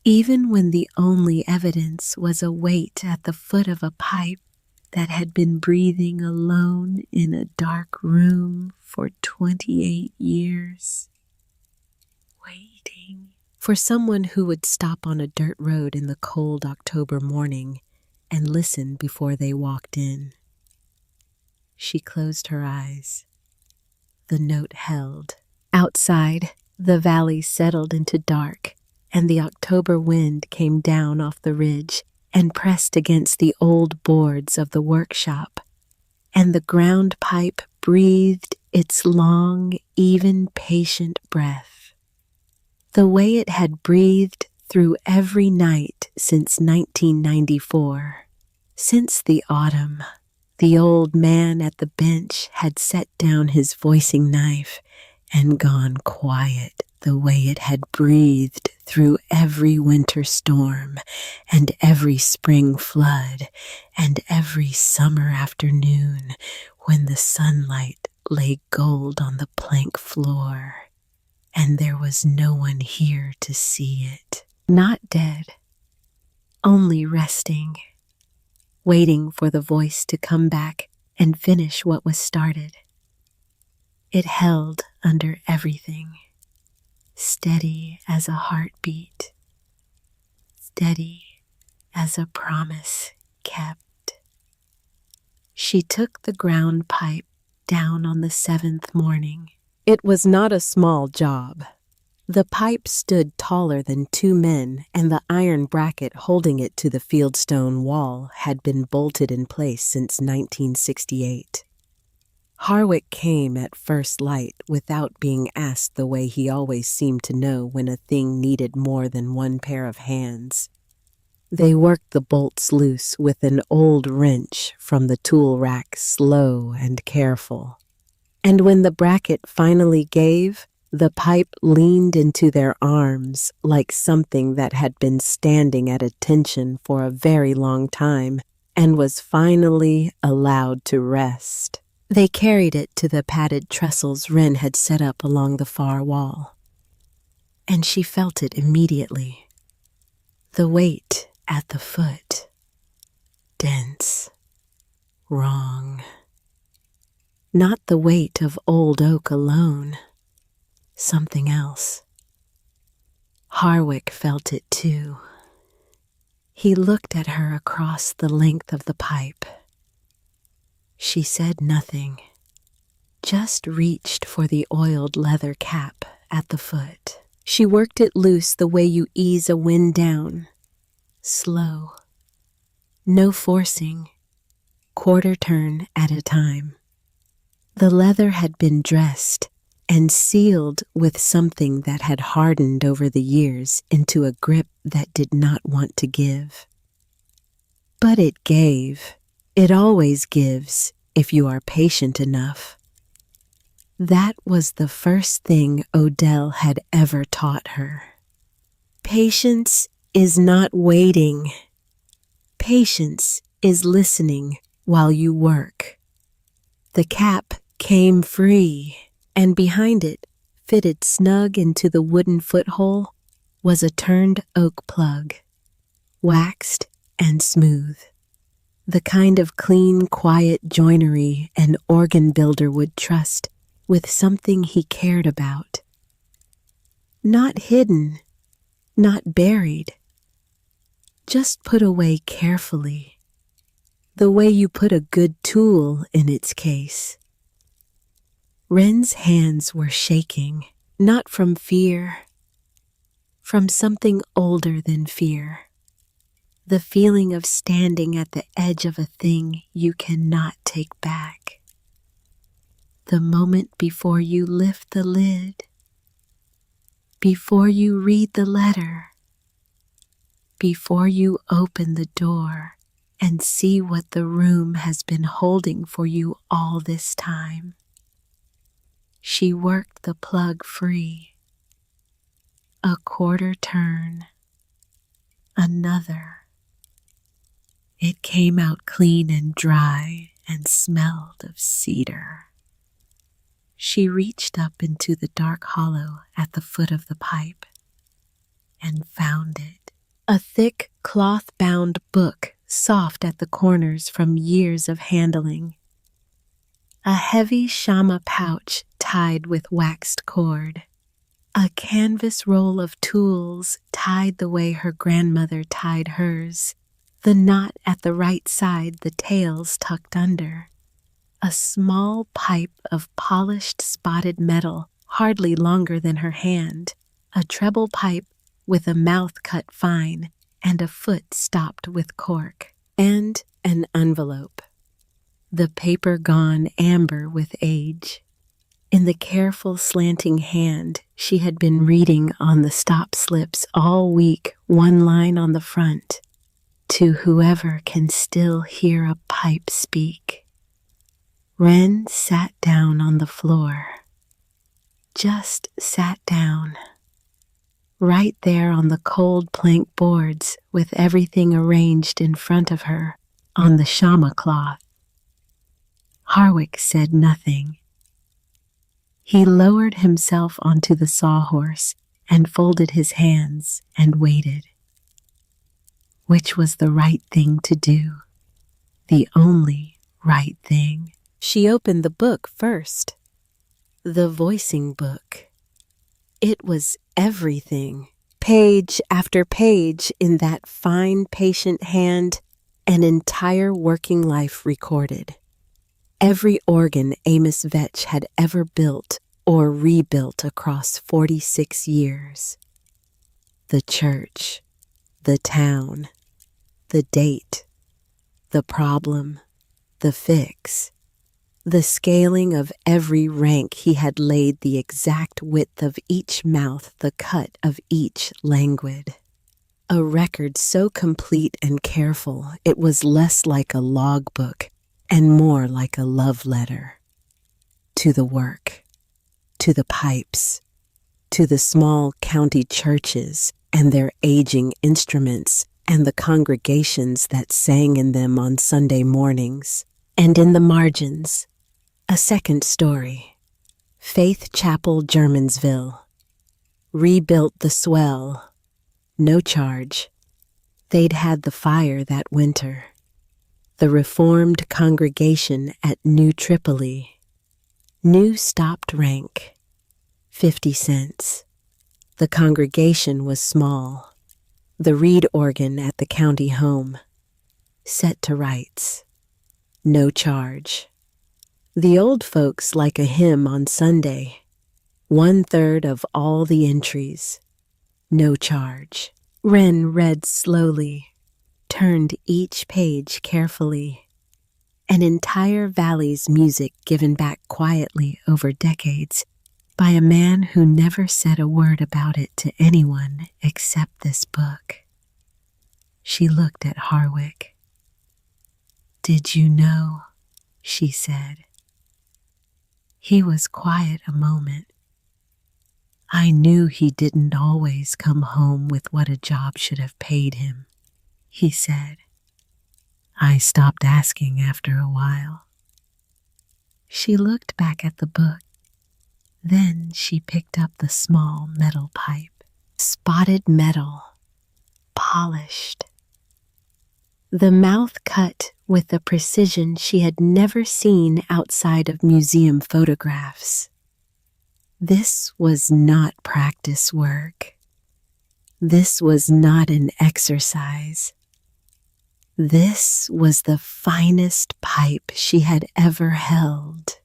[SPEAKER 2] Even when the only evidence was a weight at the foot of a pipe that had been breathing alone in a dark room for 28 years. Waiting for someone who would stop on a dirt road in the cold October morning and listen before they walked in. She closed her eyes. The note held. Outside, the valley settled into dark, and the October wind came down off the ridge and pressed against the old boards of the workshop, and the ground pipe breathed its long, even, patient breath, the way it had breathed through every night since 1994, since the autumn. The old man at the bench had set down his voicing knife and gone quiet, the way it had breathed through every winter storm and every spring flood and every summer afternoon when the sunlight lay gold on the plank floor and there was no one here to see it. Not dead, only resting, waiting for the voice to come back and finish what was started. It held under everything, steady as a heartbeat, steady as a promise kept. She took the ground pipe down on the 7th morning. It was not a small job. The pipe stood taller than 2 men, and the iron bracket holding it to the fieldstone wall had been bolted in place since 1968. Harwick came at first light without being asked the way he always seemed to know when a thing needed more than one pair of hands. They worked the bolts loose with an old wrench from the tool rack, slow and careful. And when the bracket finally gave, the pipe leaned into their arms like something that had been standing at attention for a very long time and was finally allowed to rest. They carried it to the padded trestles Wren had set up along the far wall, and she felt it immediately. The weight at the foot. Dense. Wrong. Not the weight of old oak alone. Something else. Harwick felt it too. He looked at her across the length of the pipe. She said nothing, just reached for the oiled leather cap at the foot. She worked it loose the way you ease a wind down. Slow. No forcing. Quarter turn at a time. The leather had been dressed and sealed with something that had hardened over the years into a grip that did not want to give. But it gave. It always gives if you are patient enough. That was the first thing Odell had ever taught her. Patience is not waiting. Patience is listening while you work. The cap came free, and behind it, fitted snug into the wooden foothole, was a turned oak plug, waxed and smooth. The kind of clean, quiet joinery an organ builder would trust with something he cared about. Not hidden, not buried, just put away carefully, the way you put a good tool in its case. Wren's hands were shaking, not from fear, from something older than fear. The feeling of standing at the edge of a thing you cannot take back. The moment before you lift the lid, before you read the letter, before you open the door and see what the room has been holding for you all this time. She worked the plug free. A quarter turn. Another. It came out clean and dry and smelled of cedar. She reached up into the dark hollow at the foot of the pipe and found it. A thick cloth-bound book, soft at the corners from years of handling. A heavy shama pouch tied with waxed cord. A canvas roll of tools tied the way her grandmother tied hers. The knot at the right side, the tails tucked under. A small pipe of polished spotted metal, hardly longer than her hand. A treble pipe with a mouth cut fine and a foot stopped with cork. And an envelope. The paper gone amber with age. In the careful slanting hand, she had been reading on the stop slips all week, one line on the front. To whoever can still hear a pipe speak. Wren sat down on the floor. Just sat down. Right there on the cold plank boards with everything arranged in front of her on the shama cloth. Harwick said nothing. He lowered himself onto the sawhorse and folded his hands and waited. Which was the right thing to do, the only right thing. She opened the book first, the voicing book. It was everything, page after page in that fine, patient hand, an entire working life recorded. Every organ Amos Vetch had ever built or rebuilt across 46 years. The church, the town, the date, the problem, the fix. The scaling of every rank he had laid the exact width of each mouth, the cut of each languid. A record so complete and careful it was less like a logbook and more like a love letter. To the work, to the pipes, to the small county churches and their aging instruments and the congregations that sang in them on Sunday mornings, and in the margins, a second story. Faith Chapel, Germansville. Rebuilt the swell. No charge. They'd had the fire that winter. The Reformed congregation at New Tripoli. New stopped rank. 50 cents. The congregation was small. The reed organ at the county home. Set to rights. No charge. The old folks like a hymn on Sunday. 1/3 of all the entries. No charge. Wren read slowly, turned each page carefully. An entire valley's music given back quietly over decades by a man who never said a word about it to anyone except this book. She looked at Harwick. "Did you know?" she said. He was quiet a moment. "I knew he didn't always come home with what a job should have paid him," he said. "I stopped asking after a while." She looked back at the book. Then she picked up the small metal pipe. Spotted metal. Polished. The mouth cut with a precision she had never seen outside of museum photographs. This was not practice work. This was not an exercise. This was the finest pipe she had ever held.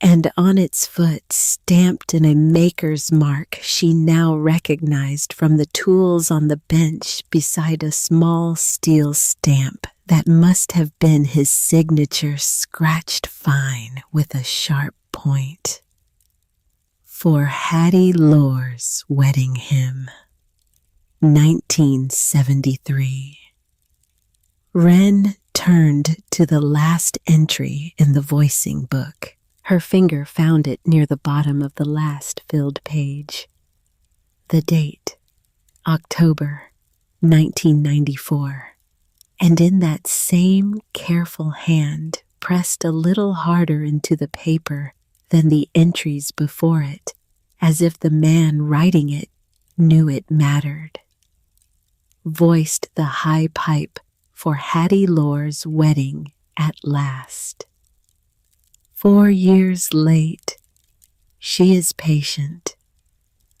[SPEAKER 2] And on its foot, stamped in a maker's mark she now recognized from the tools on the bench beside a small steel stamp that must have been his signature scratched fine with a sharp point. For Hattie Lore's wedding hymn, 1973. Wren turned to the last entry in the voicing book. Her finger found it near the bottom of the last filled page. The date, October 1994. And in that same careful hand, pressed a little harder into the paper than the entries before it, as if the man writing it knew it mattered. Voiced the high pipe for Hattie Lore's wedding at last. 4 years late. She is patient.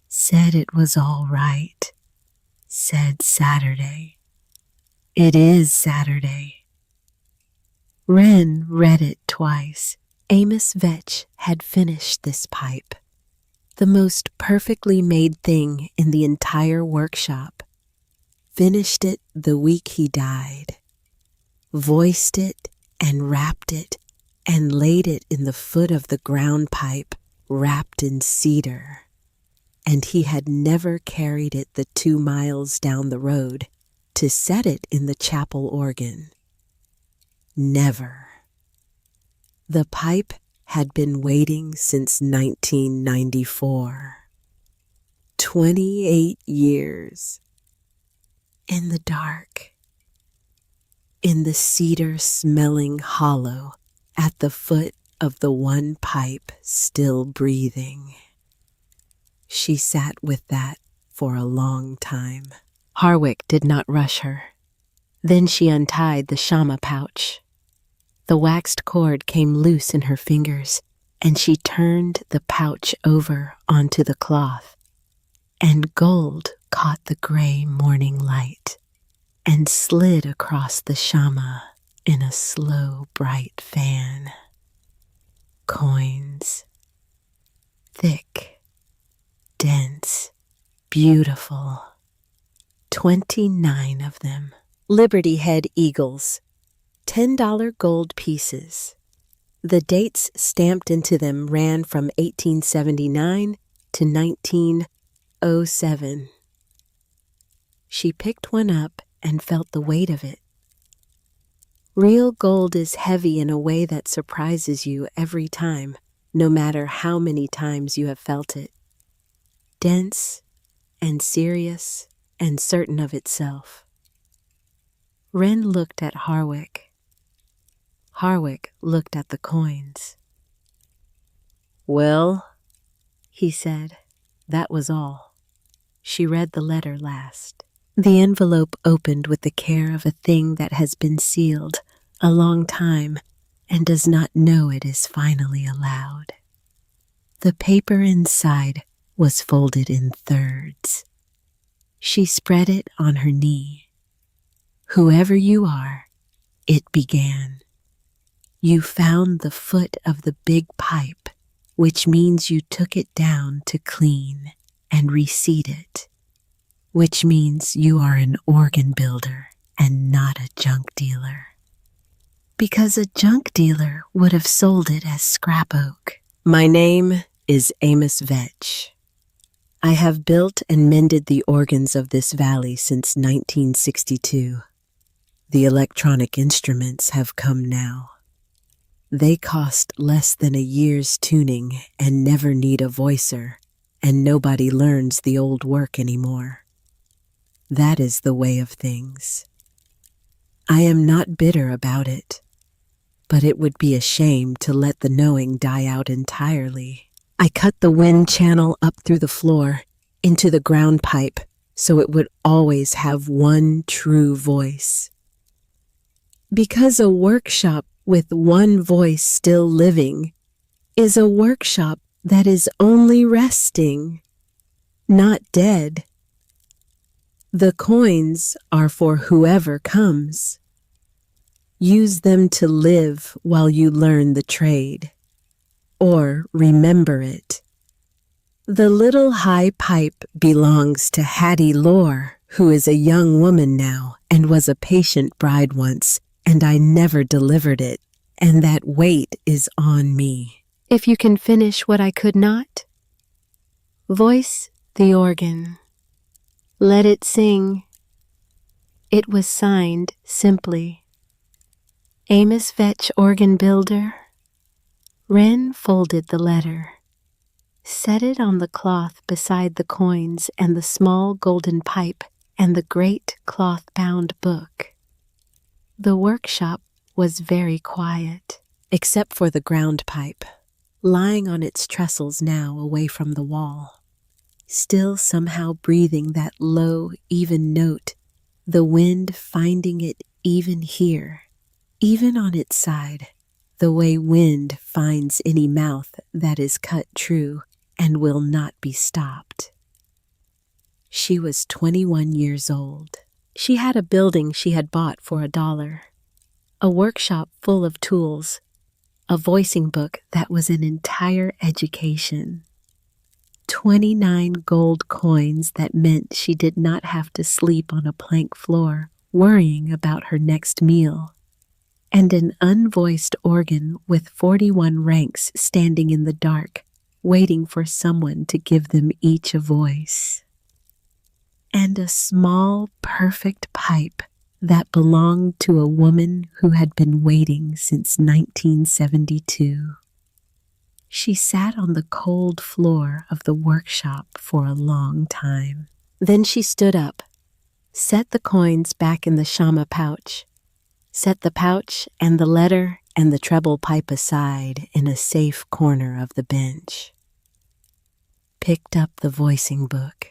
[SPEAKER 2] Said it was all right. Said Saturday. It is Saturday. Wren read it twice. Amos Vetch had finished this pipe. The most perfectly made thing in the entire workshop. Finished it the week he died. Voiced it and wrapped it and laid it in the foot of the ground pipe wrapped in cedar. And he had never carried it the 2 miles down the road to set it in the chapel organ. Never. The pipe had been waiting since 1994. 28 years. In the dark. In the cedar-smelling hollow at the foot of the one pipe still breathing. She sat with that for a long time. Harwick did not rush her. Then she untied the shama pouch. The waxed cord came loose in her fingers, and she turned the pouch over onto the cloth, and gold caught the gray morning light and slid across the shama in a slow, bright fan. Coins. Thick, dense, beautiful. 29 of them. Liberty Head eagles. $10 gold pieces. The dates stamped into them ran from 1879 to 1907. She picked one up and felt the weight of it. Real gold is heavy in a way that surprises you every time, no matter how many times you have felt it. Dense and serious and certain of itself. Wren looked at Harwick. Harwick looked at the coins. "Well," he said, that was all. She read the letter last. The envelope opened with the care of a thing that has been sealed a long time and does not know it is finally allowed. The paper inside was folded in thirds. She spread it on her knee. "Whoever you are," it began, "you found the foot of the big pipe, which means you took it down to clean and reseat it, which means you are an organ builder and not a junk dealer. Because a junk dealer would have sold it as scrap oak. My name is Amos Vetch. I have built and mended the organs of this valley since 1962. The electronic instruments have come now. They cost less than a year's tuning and never need a voicer, and nobody learns the old work anymore. That is the way of things. I am not bitter about it, but it would be a shame to let the knowing die out entirely. I cut the wind channel up through the floor into the ground pipe so it would always have one true voice. Because a workshop with one voice still living is a workshop that is only resting, not dead. The coins are for whoever comes. Use them to live while you learn the trade, or remember it. The little high pipe belongs to Hattie Lore, who is a young woman now and was a patient bride once, and I never delivered it, and that weight is on me. If you can finish what I could not, voice the organ. Let it sing." It was signed simply, "Amos Vetch, organ builder." Wren folded the letter, set it on the cloth beside the coins and the small golden pipe and the great cloth-bound book. The workshop was very quiet, except for the ground pipe, lying on its trestles now away from the wall, still somehow breathing that low, even note, the wind finding it even here, even on its side, the way wind finds any mouth that is cut true and will not be stopped. She was 21 years old. She had a building she had bought for $1, a workshop full of tools, a voicing book that was an entire education, 29 gold coins that meant she did not have to sleep on a plank floor worrying about her next meal, and an unvoiced organ with 41 ranks standing in the dark, waiting for someone to give them each a voice. And a small, perfect pipe that belonged to a woman who had been waiting since 1972. She sat on the cold floor of the workshop for a long time. Then she stood up, set the coins back in the shama pouch, set the pouch and the letter and the treble pipe aside in a safe corner of the bench, picked up the voicing book,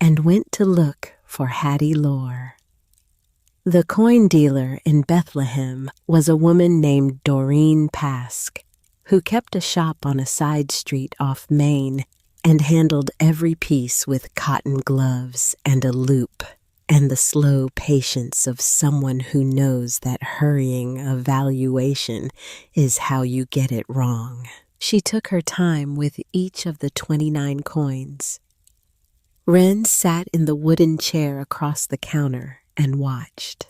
[SPEAKER 2] and went to look for Hattie Lore. The coin dealer in Bethlehem was a woman named Doreen Pask, who kept a shop on a side street off Main and handled every piece with cotton gloves and a loop and the slow patience of someone who knows that hurrying a valuation is how you get it wrong. She took her time with each of the 29 coins. Wren sat in the wooden chair across the counter and watched.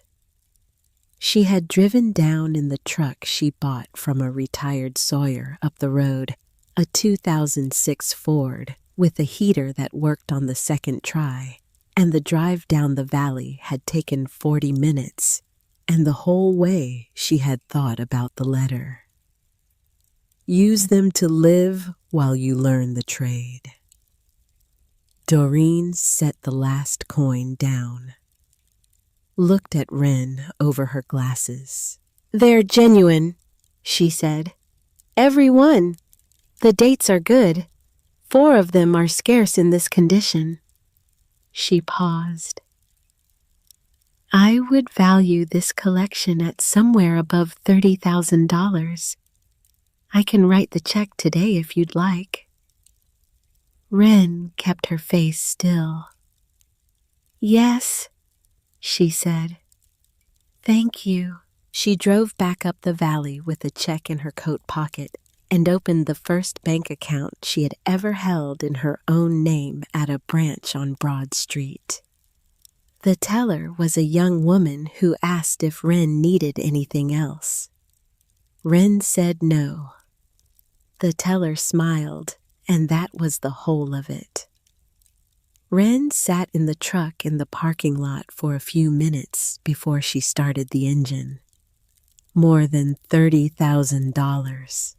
[SPEAKER 2] She had driven down in the truck she bought from a retired sawyer up the road, a 2006 Ford with a heater that worked on the second try, and the drive down the valley had taken 40 minutes, and the whole way she had thought about the letter. Use them to live while you learn the trade. Doreen set the last coin down, looked at Wren over her glasses. "They're genuine," she said. "Every one. The dates are good. 4 of them are scarce in this condition." She paused. "I would value this collection at somewhere above $30,000. I can write the check today if you'd like." Wren kept her face still. "Yes," she said. "Thank you." She drove back up the valley with a check in her coat pocket and opened the first bank account she had ever held in her own name at a branch on Broad Street. The teller was a young woman who asked if Wren needed anything else. Wren said no. The teller smiled, and that was the whole of it. Wren sat in the truck in the parking lot for a few minutes before she started the engine. More than $30,000.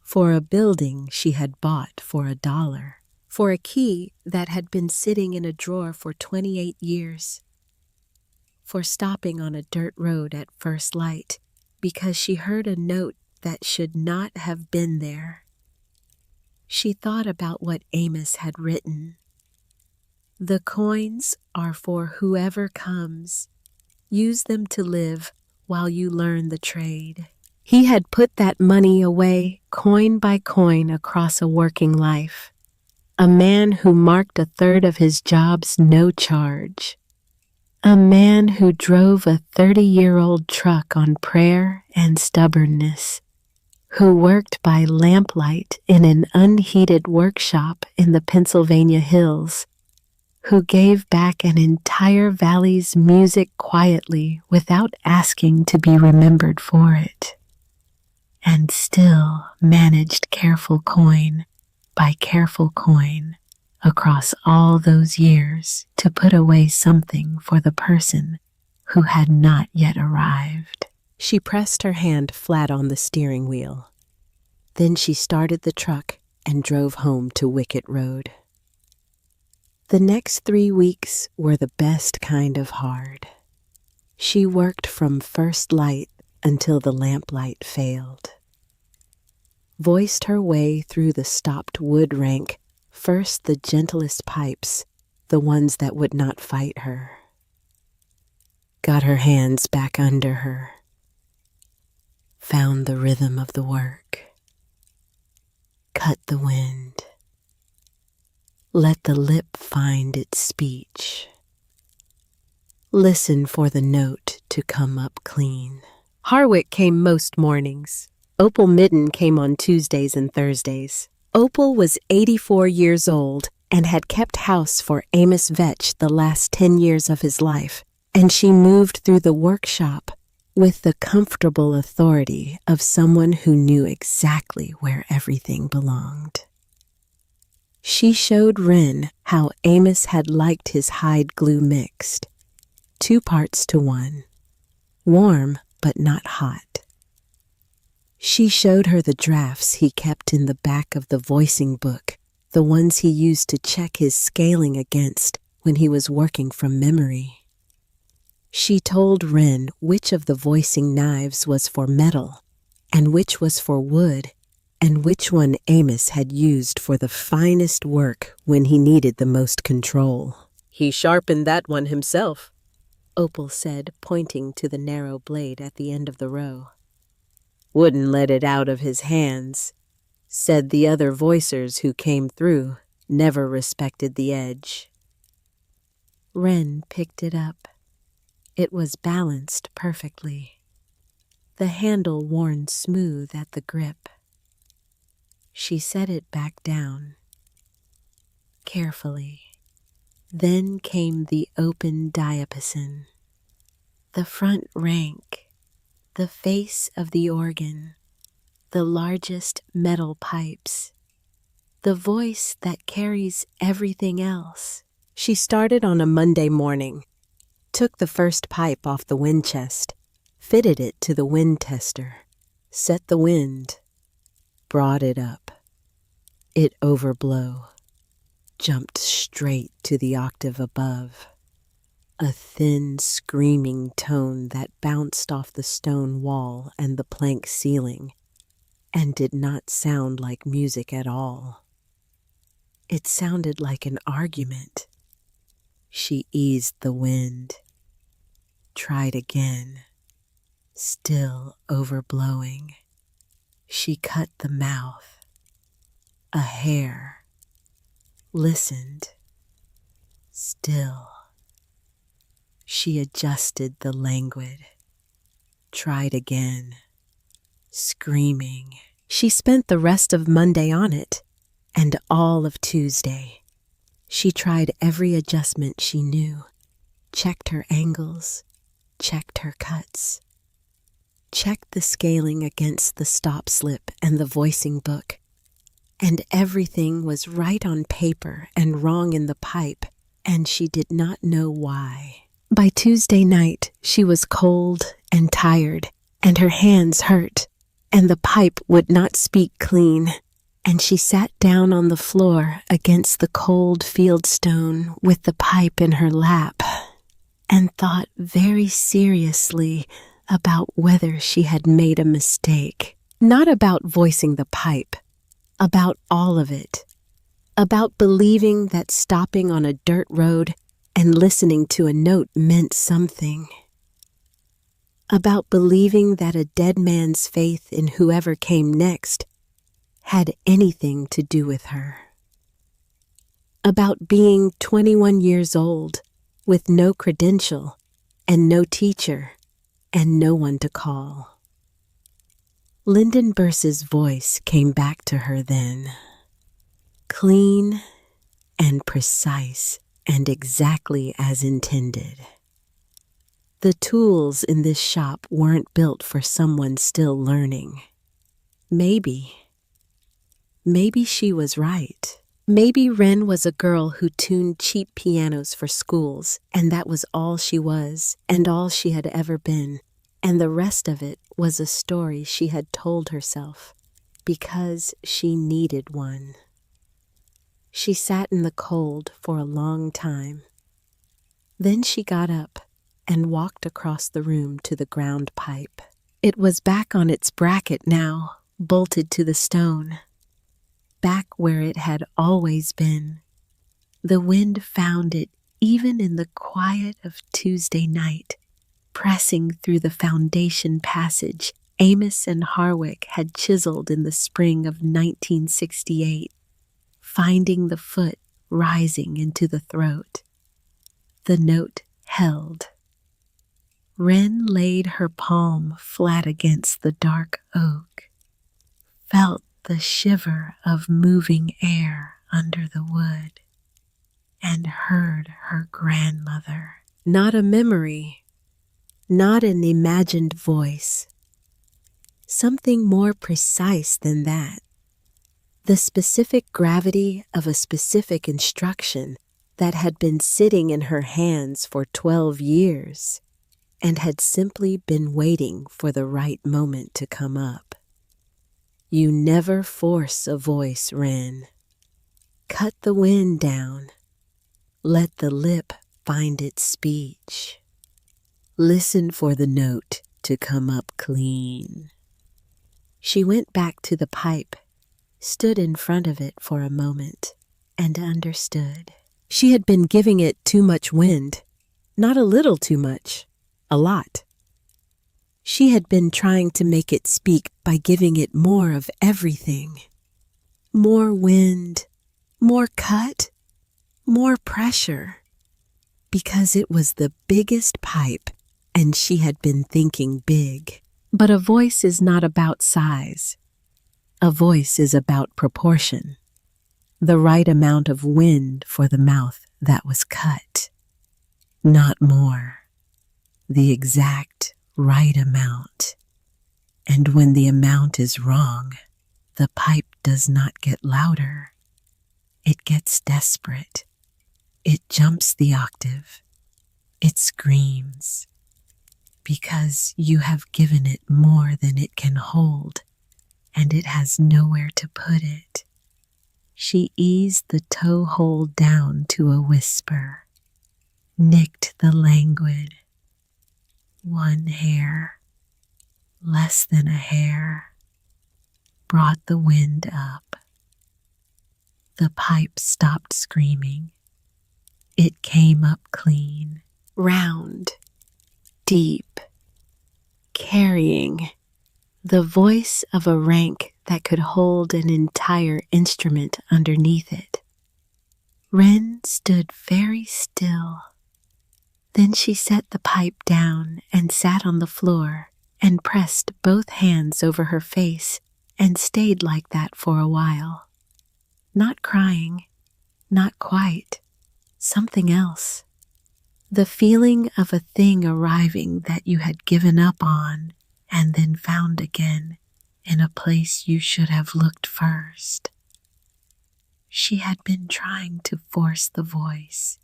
[SPEAKER 2] For a building she had bought for $1. For a key that had been sitting in a drawer for 28 years. For stopping on a dirt road at first light because she heard a note that should not have been there. She thought about what Amos had written. "The coins are for whoever comes. Use them to live while you learn the trade." He had put that money away, coin by coin, across a working life. A man who marked a third of his jobs no charge. A man who drove a 30-year-old truck on prayer and stubbornness. Who worked by lamplight in an unheated workshop in the Pennsylvania hills. Who gave back an entire valley's music quietly without asking to be remembered for it. And still managed careful coin by careful coin across all those years to put away something for the person who had not yet arrived. She pressed her hand flat on the steering wheel. Then she started the truck and drove home to Wicket Road. The next 3 weeks were the best kind of hard. She worked from first light until the lamplight failed. Voiced her way through the stopped wood rank, first the gentlest pipes, the ones that would not fight her. Got her hands back under her. Found the rhythm of the work. Cut the wind. Let the lip find its speech. Listen for the note to come up clean. Harwick came most mornings. Opal Midden came on Tuesdays and Thursdays. Opal was 84 years old and had kept house for Amos Vetch the last 10 years of his life, and she moved through the workshop with the comfortable authority of someone who knew exactly where everything belonged. She showed Wren how Amos had liked his hide glue mixed, 2 parts to 1, warm but not hot. She showed her the drafts he kept in the back of the voicing book, the ones he used to check his scaling against when he was working from memory. She told Wren which of the voicing knives was for metal, and which was for wood, and which one Amos had used for the finest work when he needed the most control. "He sharpened that one himself," Opal said, pointing to the narrow blade at the end of the row. "Wouldn't let it out of his hands. Said the other voicers who came through never respected the edge." Wren picked it up. It was balanced perfectly. The handle worn smooth at the grip. She set it back down. Carefully. Then came the open diapason. The front rank, the face of the organ, the largest metal pipes, the voice that carries everything else. She started on a Monday morning, took the first pipe off the wind chest, fitted it to the wind tester, set the wind, brought it up. It overblow, jumped straight to the octave above. A thin, screaming tone that bounced off the stone wall and the plank ceiling, and did not sound like music at all. It sounded like an argument. She eased the wind, tried again, still overblowing. She cut the mouth, a hair, listened, still. She adjusted the languid, tried again, screaming. She spent the rest of Monday on it, and all of Tuesday. She tried every adjustment she knew, checked her angles, checked her cuts, checked the scaling against the stop slip and the voicing book, and everything was right on paper and wrong in the pipe, and she did not know why. By Tuesday night, she was cold and tired, and her hands hurt, and the pipe would not speak clean, and she sat down on the floor against the cold field stone with the pipe in her lap, and thought very seriously about whether she had made a mistake. Not about voicing the pipe, about all of it, about believing that stopping on a dirt road and listening to a note meant something, about believing that a dead man's faith in whoever came next had anything to do with her, about being 21 years old with no credential and no teacher and no one to call. Lyndon Burse's voice came back to her then, clean and precise and exactly as intended. The tools in this shop weren't built for someone still learning. Maybe she was right. Maybe Wren was a girl who tuned cheap pianos for schools, and that was all she was, and all she had ever been, and the rest of it was a story she had told herself, because she needed one. She sat in the cold for a long time. Then she got up and walked across the room to the ground pipe. It was back on its bracket now, bolted to the stone, back where it had always been. The wind found it even in the quiet of Tuesday night, pressing through the foundation passage Amos and Harwick had chiseled in the spring of 1968, finding the foot rising into the throat. The note held. Wren laid her palm flat against the dark oak, felt the shiver of moving air under the wood, and heard her grandmother. Not a memory, not an imagined voice. Something more precise than that. The specific gravity of a specific instruction that had been sitting in her hands for 12 years and had simply been waiting for the right moment to come up. You never force a voice, Wren. Cut the wind down. Let the lip find its speech. Listen for the note to come up clean. She went back to the pipe, stood in front of it for a moment, and understood. She had been giving it too much wind, not a little too much, a lot. She had been trying to make it speak by giving it more of everything. More wind, more cut, more pressure, because it was the biggest pipe and she had been thinking big. But a voice is not about size. A voice is about proportion, the right amount of wind for the mouth that was cut. Not more, the exact right amount. And when the amount is wrong, the pipe does not get louder. It gets desperate. It jumps the octave. It screams. Because you have given it more than it can hold, and it has nowhere to put it. She eased the toe hole down to a whisper, nicked the languid. One hair, less than a hair, brought the wind up. The pipe stopped screaming. It came up clean, round, deep, carrying the voice of a rank that could hold an entire instrument underneath it. Wren stood very still. Then she set the pipe down and sat on the floor and pressed both hands over her face and stayed like that for a while. Not crying, not quite, something else. The feeling of a thing arriving that you had given up on and then found again in a place you should have looked first. She had been trying to force the voice.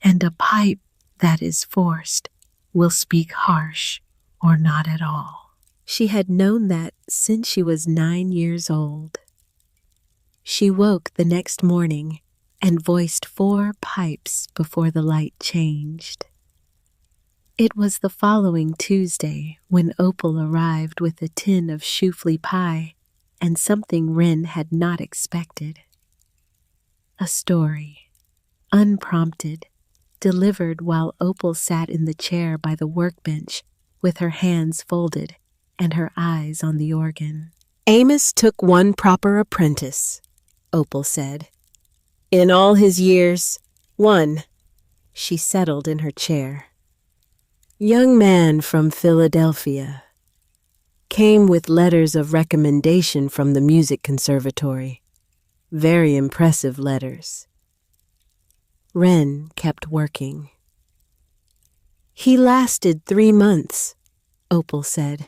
[SPEAKER 2] And a pipe that is forced will speak harsh or not at all. She had known that since she was 9 years old. She woke the next morning and voiced 4 pipes before the light changed. It was the following Tuesday when Opal arrived with a tin of chouflé pie and something Wren had not expected. A story, unprompted, delivered while Opal sat in the chair by the workbench with her hands folded and her eyes on the organ. "Amos took one proper apprentice," Opal said. "In all his years, one." She settled in her chair. "Young man from Philadelphia. Came with letters of recommendation from the music conservatory. Very impressive letters." Wren kept working. "He lasted 3 months," Opal said.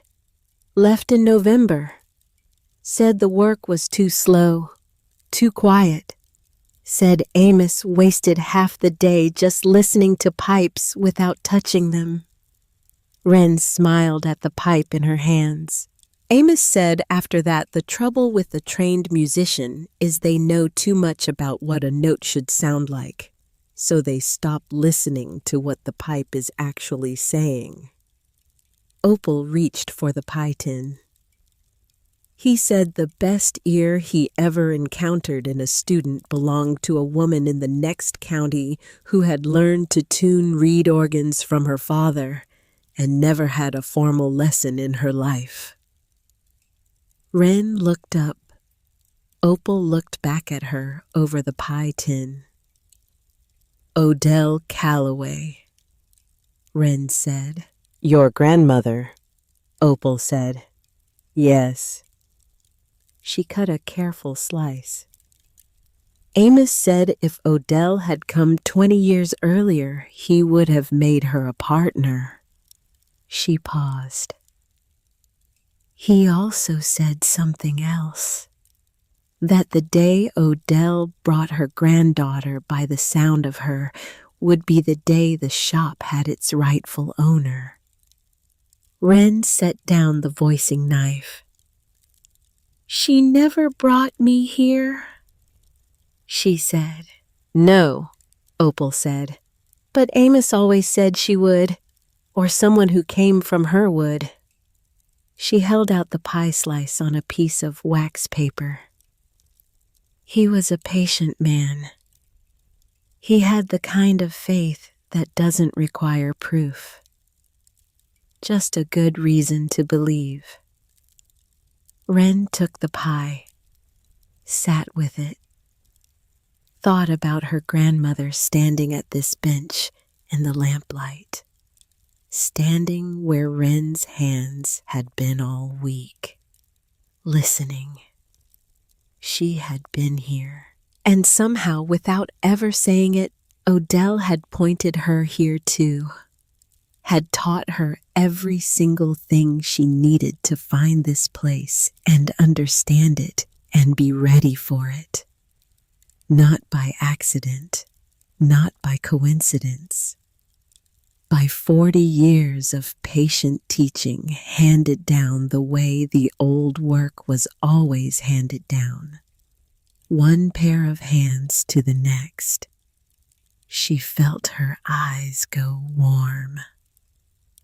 [SPEAKER 2] "Left in November. Said the work was too slow, too quiet. Said Amos wasted half the day just listening to pipes without touching them." Wren smiled at the pipe in her hands. Amos said after that the trouble with the trained musician is they know too much about what a note should sound like, so they stop listening to what the pipe is actually saying. Opal reached for the pie tin. He said the best ear he ever encountered in a student belonged to a woman in the next county who had learned to tune reed organs from her father and never had a formal lesson in her life. Wren looked up. Opal looked back at her over the pie tin. "Odell Calloway," Wren said. "Your grandmother," Opal said. "Yes." She cut a careful slice. "Amos said if Odell had come 20 years earlier, he would have made her a partner." She paused. "He also said something else. That the day Odell brought her granddaughter by the sound of her would be the day the shop had its rightful owner." Wren set down the voicing knife. "She never brought me here," she said. "No," Opal said. "But Amos always said she would, or someone who came from her would." She held out the pie slice on a piece of wax paper. "He was a patient man. He had the kind of faith that doesn't require proof. Just a good reason to believe." Wren took the pie, sat with it, thought about her grandmother standing at this bench in the lamplight, standing where Wren's hands had been all week, listening. She had been here, and somehow, without ever saying it, Odell had pointed her here too. had taught her every single thing she needed to find this place and understand it and be ready for it. Not by accident, not by coincidence. By 40 years of patient teaching handed down the way the old work was always handed down. One pair of hands to the next. She felt her eyes go warm.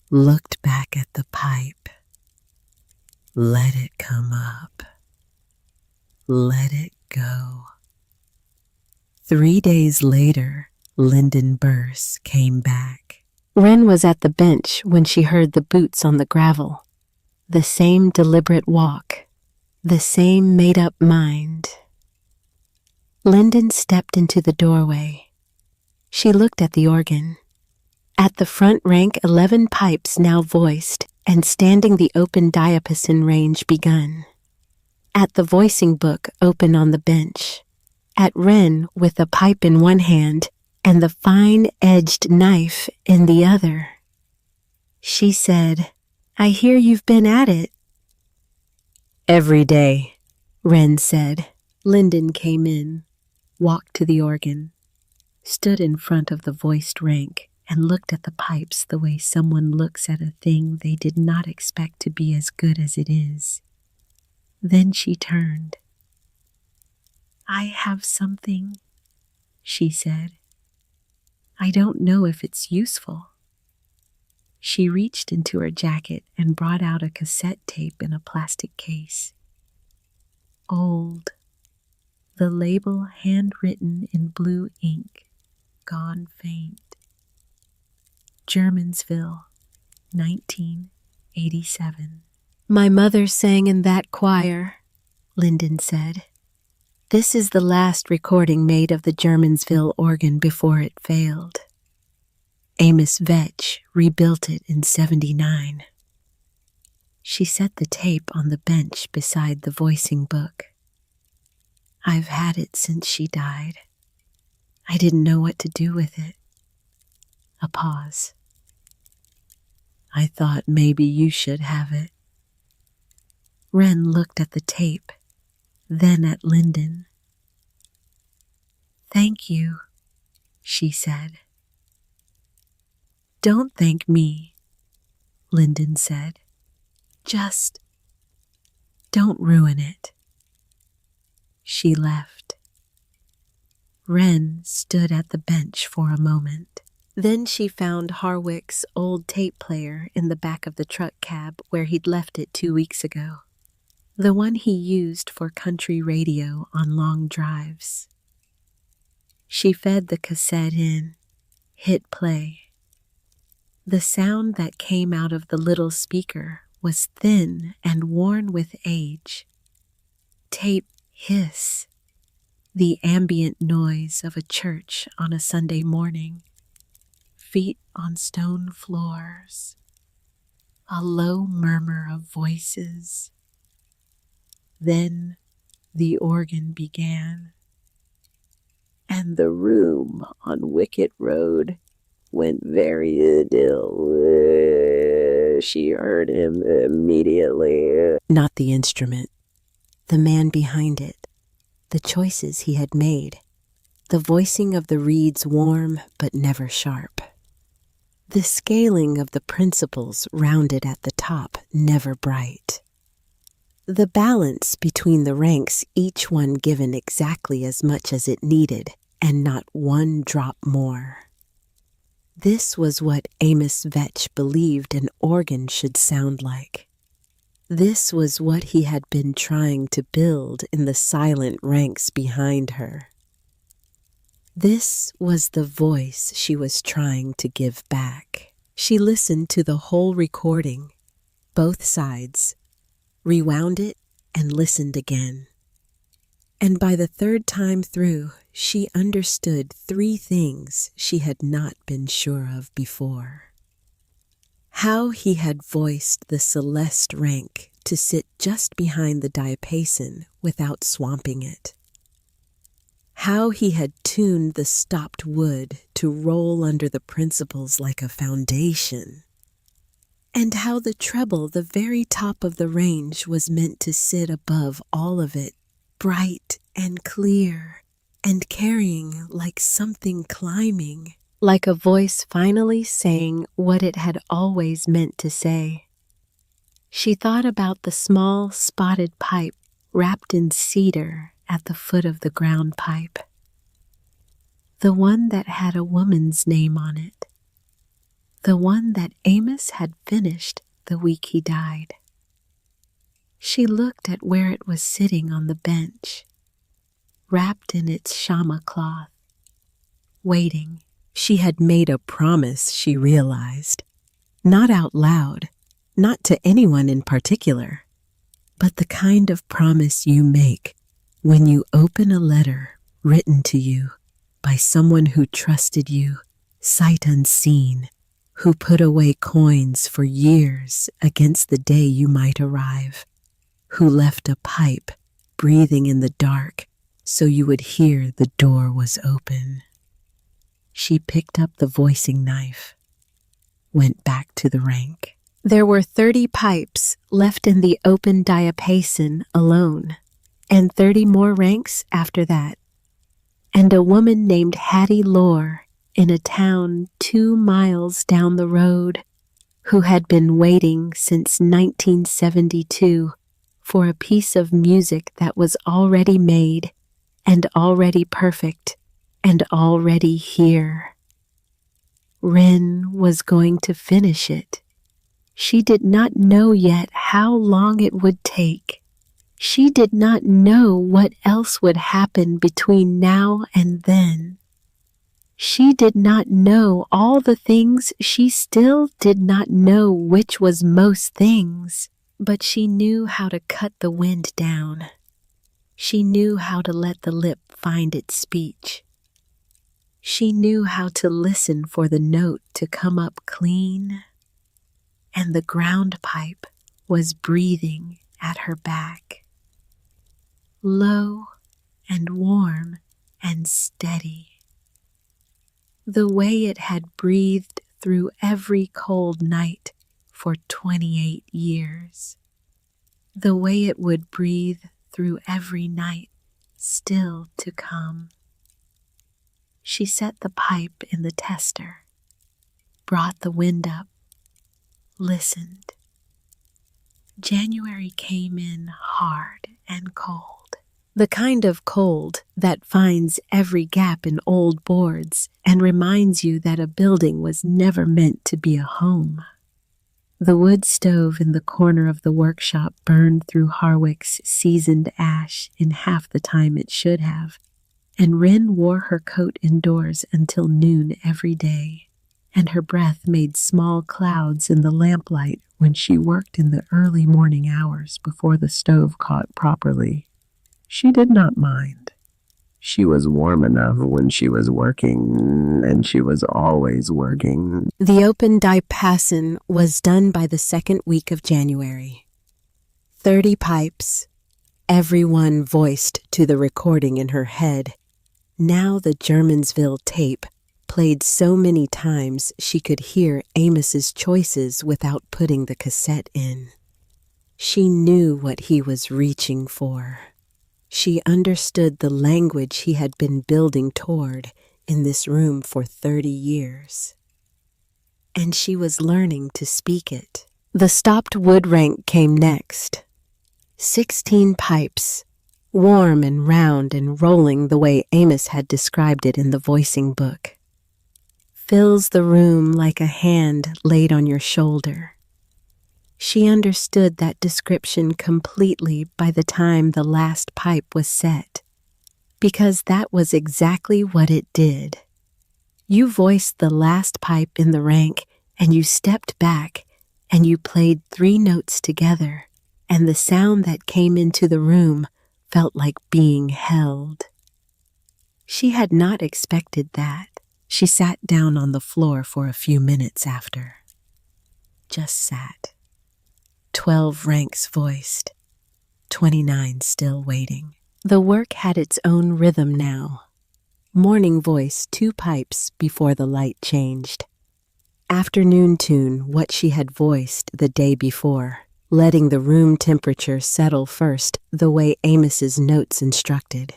[SPEAKER 2] Looked back at the pipe. Let it come up. Let it go. 3 days later, Lyndon Burse came back.
[SPEAKER 3] Wren was at the bench when she heard the boots on the gravel. The same deliberate walk. The same made-up mind. Lyndon stepped into the doorway. She looked at the organ. At the front rank, 11 pipes now voiced, and standing the open diapason range begun. At the voicing book open on the bench. At Wren with a pipe in one hand and the fine-edged knife in the other. She said, "I hear you've been at it."
[SPEAKER 2] "Every day," Wren said. Lyndon came in, walked to the organ, stood in front of the voiced rank, and looked at the pipes the way someone looks at a thing they did not expect to be as good as it is. Then she turned. "I have something," she said. "I don't know if it's useful." She reached into her jacket and brought out a cassette tape in a plastic case. Old. The label handwritten in blue ink, gone faint. Germansville, 1987.
[SPEAKER 3] "My mother sang in that choir," Lyndon said. "This is the last recording made of the Germansville organ before it failed.
[SPEAKER 2] Amos Vetch rebuilt it in 79. She set the tape on the bench beside the voicing book. "I've had it since she died. I didn't know what to do with it." A pause. "I thought maybe you should have it." Wren looked at the tape, then at Lyndon. "Thank you," she said. "Don't thank me," Lyndon said. "Just don't ruin it." She left. Wren stood at the bench for a moment. Then she found Harwick's old tape player in the back of the truck cab where he'd left it 2 weeks ago. The one he used for country radio on long drives. She fed the cassette in, hit play. The sound that came out of the little speaker was thin and worn with age. Tape hiss, the ambient noise of a church on a Sunday morning. Feet on stone floors, a low murmur of voices. Then the organ began, and the room on Wicket Road went very ill. She heard him immediately. Not the instrument, the man behind it, the choices he had made, the voicing of the reeds warm but never sharp. The scaling of the principles rounded at the top, never bright. The balance between the ranks, each one given exactly as much as it needed, and not one drop more. This was what Amos Vetch believed an organ should sound like. This was what he had been trying to build in the silent ranks behind her. This was the voice she was trying to give back. She listened to the whole recording, both sides, rewound it, and listened again. And by the third time through, she understood 3 things she had not been sure of before. How he had voiced the celeste rank to sit just behind the diapason without swamping it. How he had tuned the stopped wood to roll under the principles like a foundation. and how the treble, the very top of the range, was meant to sit above all of it, bright and clear, and carrying like something climbing.
[SPEAKER 3] Like a voice finally saying what it had always meant to say. She thought about the small spotted pipe wrapped in cedar at the foot of the ground pipe. The one that had a woman's name on it. The one that Amos had finished the week he died. She looked at where it was sitting on the bench, wrapped in its shama cloth, waiting.
[SPEAKER 2] She had made a promise, she realized, not out loud, not to anyone in particular, but the kind of promise you make when you open a letter written to you by someone who trusted you, sight unseen, who put away coins for years against the day you might arrive, who left a pipe breathing in the dark so you would hear the door was open. She picked up the voicing knife, went back to the rank.
[SPEAKER 3] There were 30 pipes left in the open diapason alone, and 30 more ranks after that. And a woman named Hattie Lore in a town 2 miles down the road who had been waiting since 1972 for a piece of music that was already made and already perfect and already here. Wren was going to finish it. She did not know yet how long it would take. She did not know what else would happen between now and then. She did not know all the things. She still did not know which was most things, but she knew how to cut the wind down. She knew how to let the lip find its speech. She knew how to listen for the note to come up clean, and the ground pipe was breathing at her back, low and warm and steady, the way it had breathed through every cold night for 28 years, the way it would breathe through every night still to come. She set the pipe in the tester, brought the wind up, listened. January came in hard and cold, the kind of cold that finds every gap in old boards and reminds you that a building was never meant to be a home. The wood stove in the corner of the workshop burned through Harwick's seasoned ash in half the time it should have, and Wren wore her coat indoors until noon every day, and her breath made small clouds in the lamplight when she worked in the early morning hours before the stove caught properly. She did not mind. She was warm enough when she was working, and she was always working. The open diapason was done by the second week of January. 30 pipes, every one voiced to the recording in her head. Now the Germansville tape played so many times she could hear Amos's choices without putting the cassette in. She knew what he was reaching for. She understood the language he had been building toward in this room for 30 years. And she was learning to speak it. The stopped wood rank came next. 16 pipes, warm and round and rolling the way Amos had described it in the voicing book. Fills the room like a hand laid on your shoulder. She understood that description completely by the time the last pipe was set, because that was exactly what it did. You voiced the last pipe in the rank, and you stepped back, and you played 3 notes together, and the sound that came into the room felt like being held. She had not expected that.
[SPEAKER 2] She sat down on the floor for a few minutes after. Just sat. 12 ranks voiced, 29 still waiting.
[SPEAKER 3] The work had its own rhythm now. Morning voice 2 pipes before the light changed.
[SPEAKER 2] afternoon tune what she had voiced the day before, letting the room temperature settle first the way Amos's notes instructed.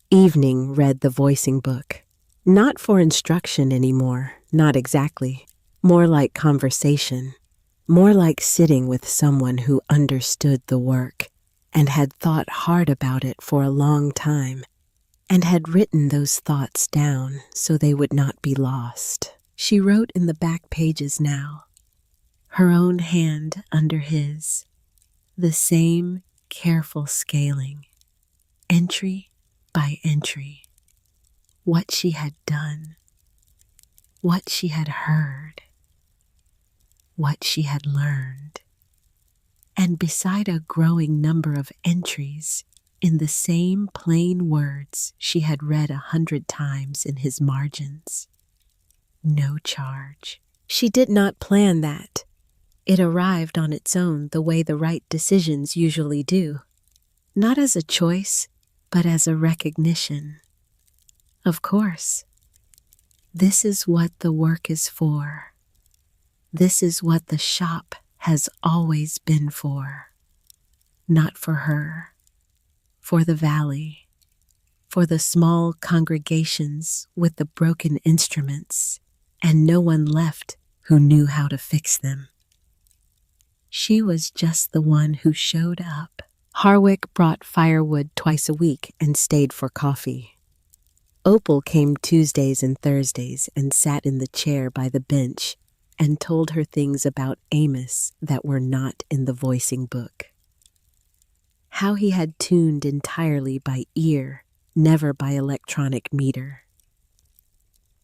[SPEAKER 2] Evening read the voicing book. Not for instruction anymore, not exactly. More like conversation. More like sitting with someone who understood the work and had thought hard about it for a long time and had written those thoughts down so they would not be lost. She wrote in the back pages now, her own hand under his, the same careful scaling, entry by entry, what she had done, what she had heard, what she had learned, and beside a growing number of entries in the same plain words she had read 100 times in his margins. No charge. She did not plan that. It arrived on its own the way the right decisions usually do, not as a choice, but as a recognition. Of course, this is what the work is for. This is what the shop has always been for. Not for her, for the valley, for the small congregations with the broken instruments and no one left who knew how to fix them. She was just the one who showed up. Harwick brought firewood twice a week and stayed for coffee. Opal came Tuesdays and Thursdays and sat in the chair by the bench and told her things about Amos that were not in the voicing book. How he had tuned entirely by ear, never by electronic meter.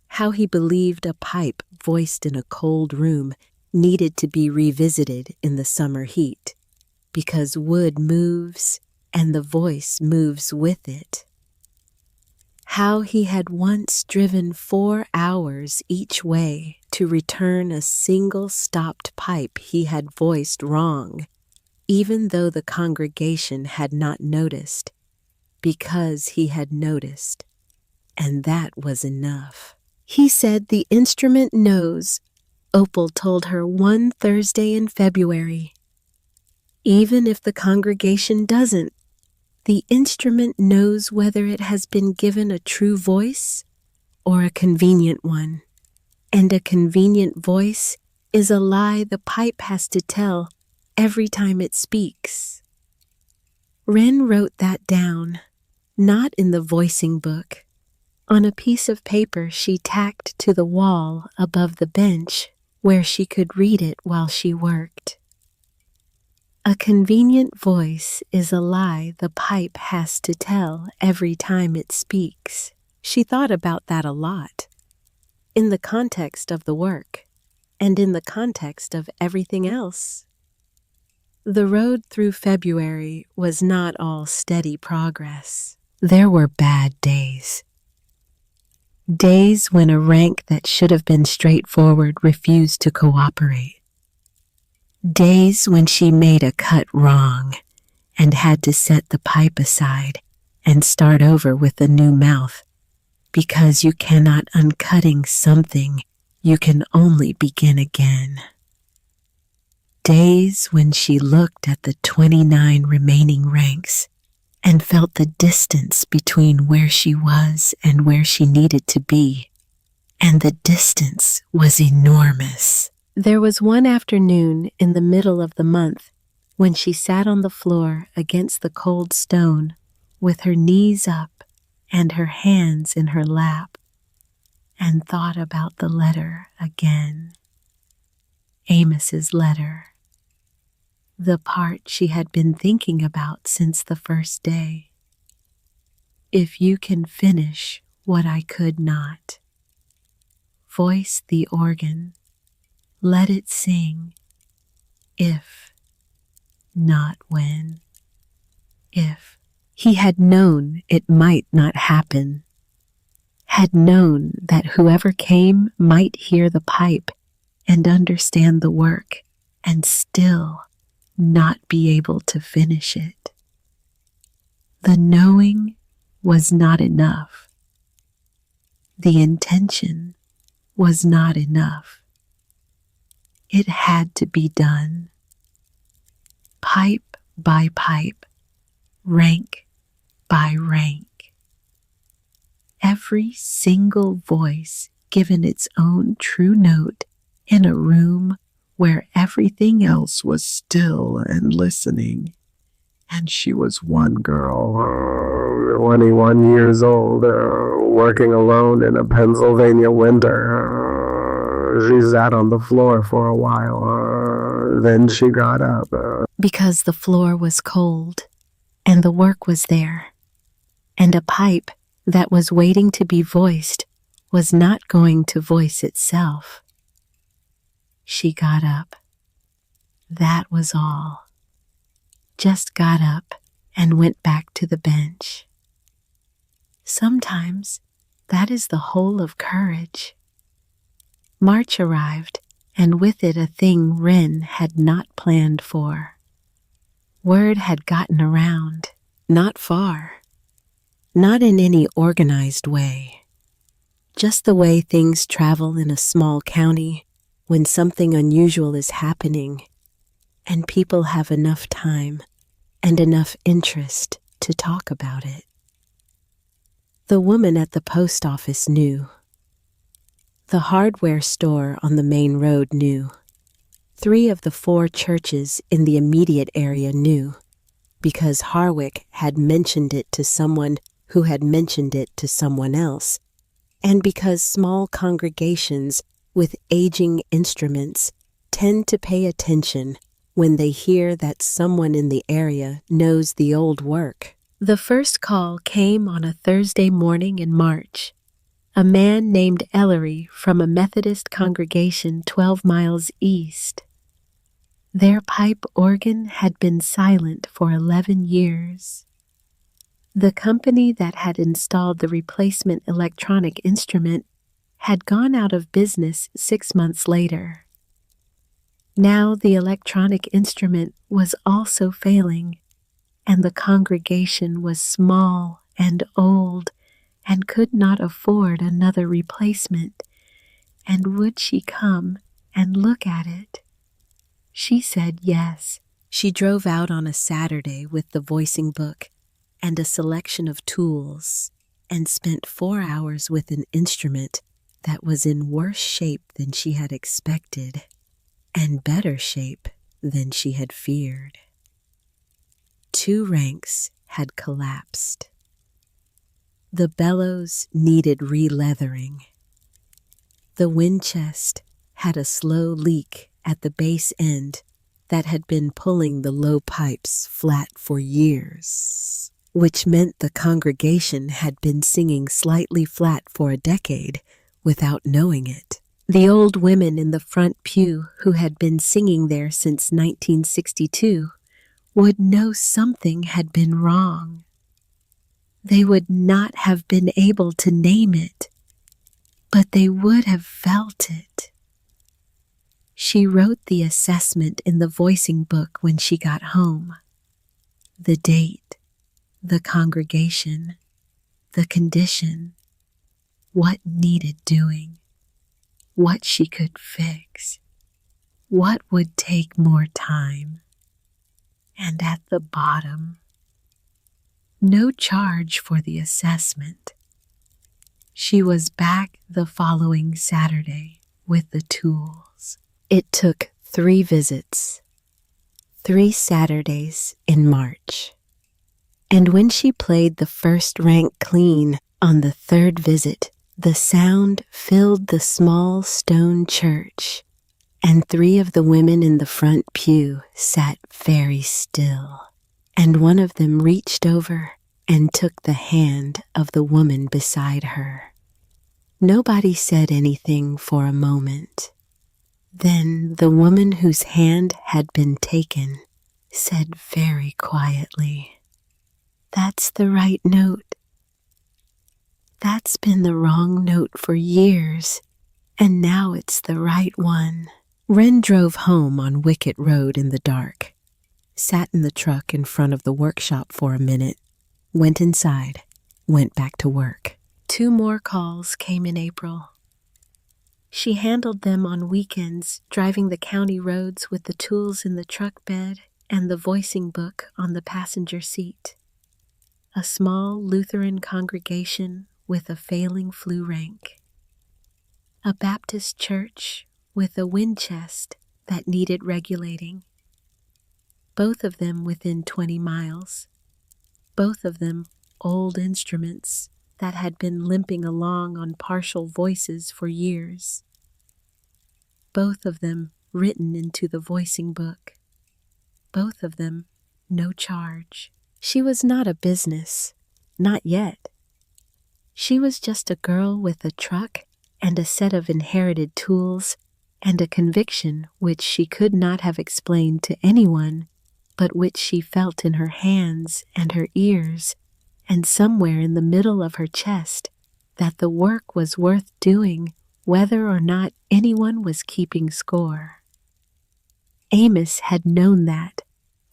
[SPEAKER 2] How he believed a pipe voiced in a cold room needed to be revisited in the summer heat, because wood moves and the voice moves with it. How he had once driven 4 hours each way to return a single stopped pipe he had voiced wrong, even though the congregation had not noticed, because he had noticed, and that was enough. He said the instrument knows, Opal told her one Thursday in February. Even if the congregation doesn't, the instrument knows whether it has been given a true voice or a convenient one. And a convenient voice is a lie the pipe has to tell every time it speaks. Wren wrote that down, not in the voicing book, on a piece of paper she tacked to the wall above the bench where she could read it while she worked. A convenient voice is a lie the pipe has to tell every time it speaks. She thought about that a lot, in the context of the work, and in the context of everything else. The road through February was not all steady progress. There were bad days. Days when a rank that should have been straightforward refused to cooperate. Days when she made a cut wrong and had to set the pipe aside and start over with a new mouth, because you cannot uncutting something, you can only begin again. Days when she looked at the 29 remaining ranks and felt the distance between where she was and where she needed to be, and the distance was enormous. There was one afternoon in the middle of the month when she sat on the floor against the cold stone with her knees up and her hands in her lap and thought about the letter again. Amos's letter. The part she had been thinking about since the first day. If you can finish what I could not. Voice the organ. Let it sing. If, not when. If. He had known it might not happen. Had known that whoever came might hear the pipe and understand the work and still not be able to finish it. The knowing was not enough. The intention was not enough.
[SPEAKER 1] It had to be done. Pipe by pipe, rank by rank. Every single voice given its own true note in a room where everything else was still and listening. And she was one girl, 21 years old, working alone in a Pennsylvania winter. She sat on the floor for a while, then she got up.
[SPEAKER 3] Because the floor was cold, and the work was there, and a pipe that was waiting to be voiced was not going to voice itself. She got up. That was all. Just got up and went back to the bench. Sometimes that is the whole of courage. March arrived, and with it a thing Wren had not planned for. Word had gotten around, not far, not in any organized way, just the way things travel in a small county when something unusual is happening and people have enough time and enough interest to talk about it. The woman at the post office knew. The hardware store on the main road knew. 3 of the 4 churches in the immediate area knew, because Harwick had mentioned it to someone who had mentioned it to someone else, and because small congregations with aging instruments tend to pay attention when they hear that someone in the area knows the old work. The first call came on a Thursday morning in March. A man named Ellery from a Methodist congregation 12 miles east. Their pipe organ had been silent for 11 years. The company that had installed the replacement electronic instrument had gone out of business 6 months later. Now the electronic instrument was also failing, and the congregation was small and old and could not afford another replacement. And would she come and look at it? She said yes. She drove out on a Saturday with the voicing book and a selection of tools and spent 4 hours with an instrument that was in worse shape than she had expected and better shape than she had feared. 2 ranks had collapsed. The bellows needed re-leathering. The wind chest had a slow leak at the base end that had been pulling the low pipes flat for years, which meant the congregation had been singing slightly flat for a decade without knowing it. The old women in the front pew who had been singing there since 1962 would know something had been wrong. They would not have been able to name it, but they would have felt it. She wrote the assessment in the voicing book when she got home. The date, the congregation, the condition, what needed doing, what she could fix, what would take more time. And at the bottom, no charge for the assessment. She was back the following Saturday with the tools. It took 3 visits, 3 Saturdays in March. And when she played the first rank clean on the 3rd visit, the sound filled the small stone church, and 3 of the women in the front pew sat very still, and one of them reached over and took the hand of the woman beside her. Nobody said anything for a moment. Then the woman whose hand had been taken said very quietly, "That's the right note. That's been the wrong note for years, and now it's the right one." Wren drove home on Wicket Road in the dark, sat in the truck in front of the workshop for a minute, went inside, went back to work. 2 more calls came in April. She handled them on weekends, driving the county roads with the tools in the truck bed and the voicing book on the passenger seat. A small Lutheran congregation with a failing flu rank. A Baptist church with a wind chest that needed regulating. Both of them within 20 miles. Both of them old instruments that had been limping along on partial voices for years. Both of them written into the voicing book. Both of them no charge. She was not a business, not yet. She was just a girl with a truck and a set of inherited tools and a conviction which she could not have explained to anyone, but which she felt in her hands and her ears and somewhere in the middle of her chest, that the work was worth doing whether or not anyone was keeping score. Amos had known that.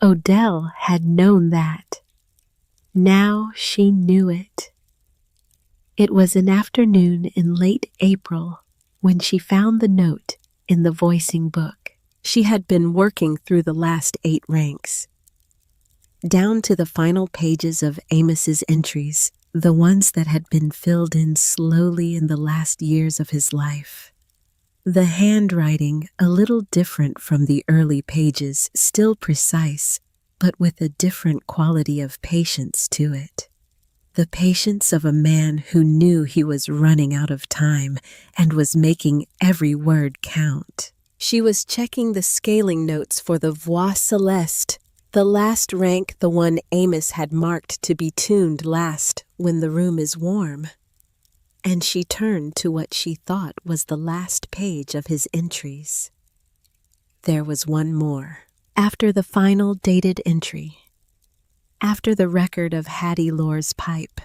[SPEAKER 3] Odell had known that. Now she knew it. It was an afternoon in late April when she found the note in the voicing book. She had been working through the last 8 ranks, down to the final pages of Amos's entries, the ones that had been filled in slowly in the last years of his life. The handwriting a little different from the early pages, still precise, but with a different quality of patience to it. The patience of a man who knew he was running out of time and was making every word count. She was checking the scaling notes for the voix céleste, the last rank, the one Amos had marked to be tuned last when the room is warm. And she turned to what she thought was the last page of his entries. There was one more. After the final dated entry, after the record of Hattie Lore's pipe,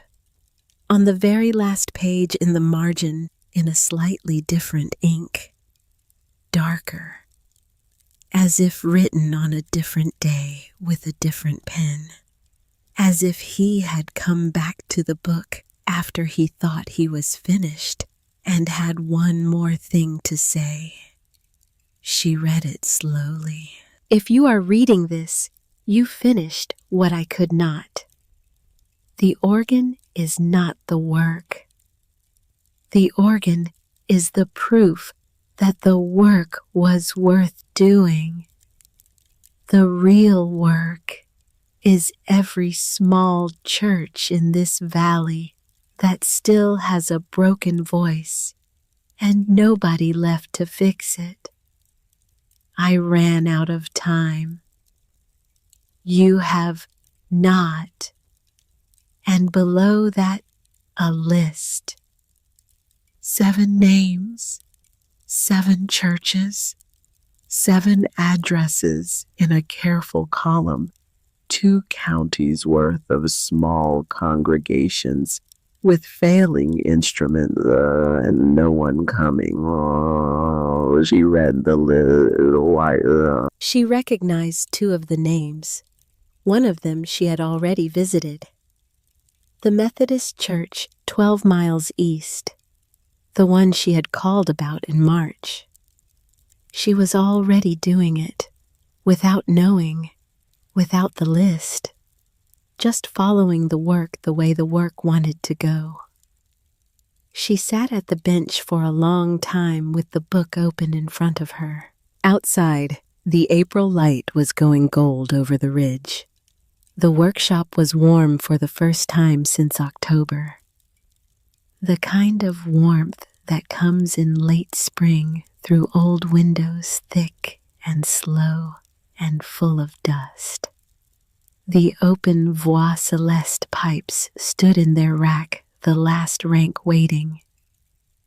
[SPEAKER 3] on the very last page in the margin in a slightly different ink, darker, as if written on a different day with a different pen, as if he had come back to the book after he thought he was finished and had one more thing to say. She read it slowly. If you are reading this, you finished what I could not. The organ is not the work. The organ is the proof that the work was worth doing. The real work is every small church in this valley that still has a broken voice and nobody left to fix it. I ran out of time. You have not. And below that, a list. 7 names, 7 churches, 7 addresses in a careful column, 2 counties worth of small congregations with failing instruments and no one coming. Oh, she read the little white. She recognized 2 of the names. One of them she had already visited. The Methodist Church 12 miles east. The one she had called about in March. She was already doing it, without knowing, without the list, just following the work the way the work wanted to go. She sat at the bench for a long time with the book open in front of her. Outside, the April light was going gold over the ridge. The workshop was warm for the first time since October. The kind of warmth that comes in late spring through old windows thick and slow and full of dust. The open voix céleste pipes stood in their rack, the last rank waiting,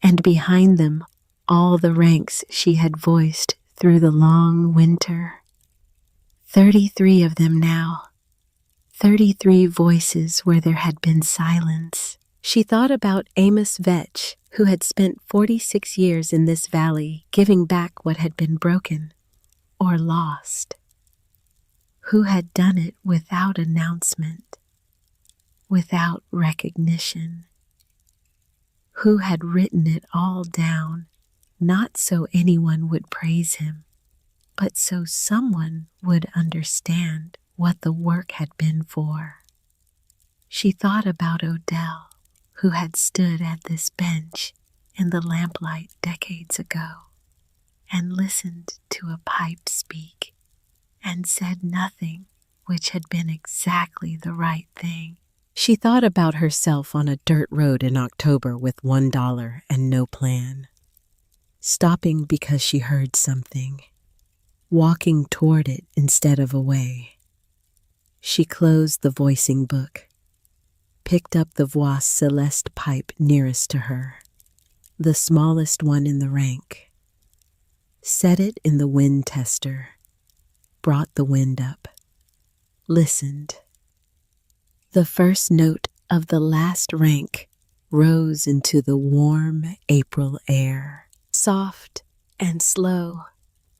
[SPEAKER 3] and behind them all the ranks she had voiced through the long winter. 33 of them now. 33 voices where there had been silence. She thought about Amos Vetch, who had spent 46 years in this valley giving back what had been broken or lost, who had done it without announcement, without recognition, who had written it all down
[SPEAKER 1] not so anyone would praise him, but so someone would understand what the work had been for. She thought about Odell, who had stood at this bench in the lamplight decades ago and listened to a pipe speak and said nothing which had been exactly the right thing.
[SPEAKER 2] She thought about herself on a dirt road in October with $1 and no plan, stopping because she heard something, walking toward it instead of away. She closed the voicing book, picked up the Voix Celeste pipe nearest to her, the smallest one in the rank, set it in the wind tester, brought the wind up, listened. The first note of the last rank rose into the warm April air, soft and slow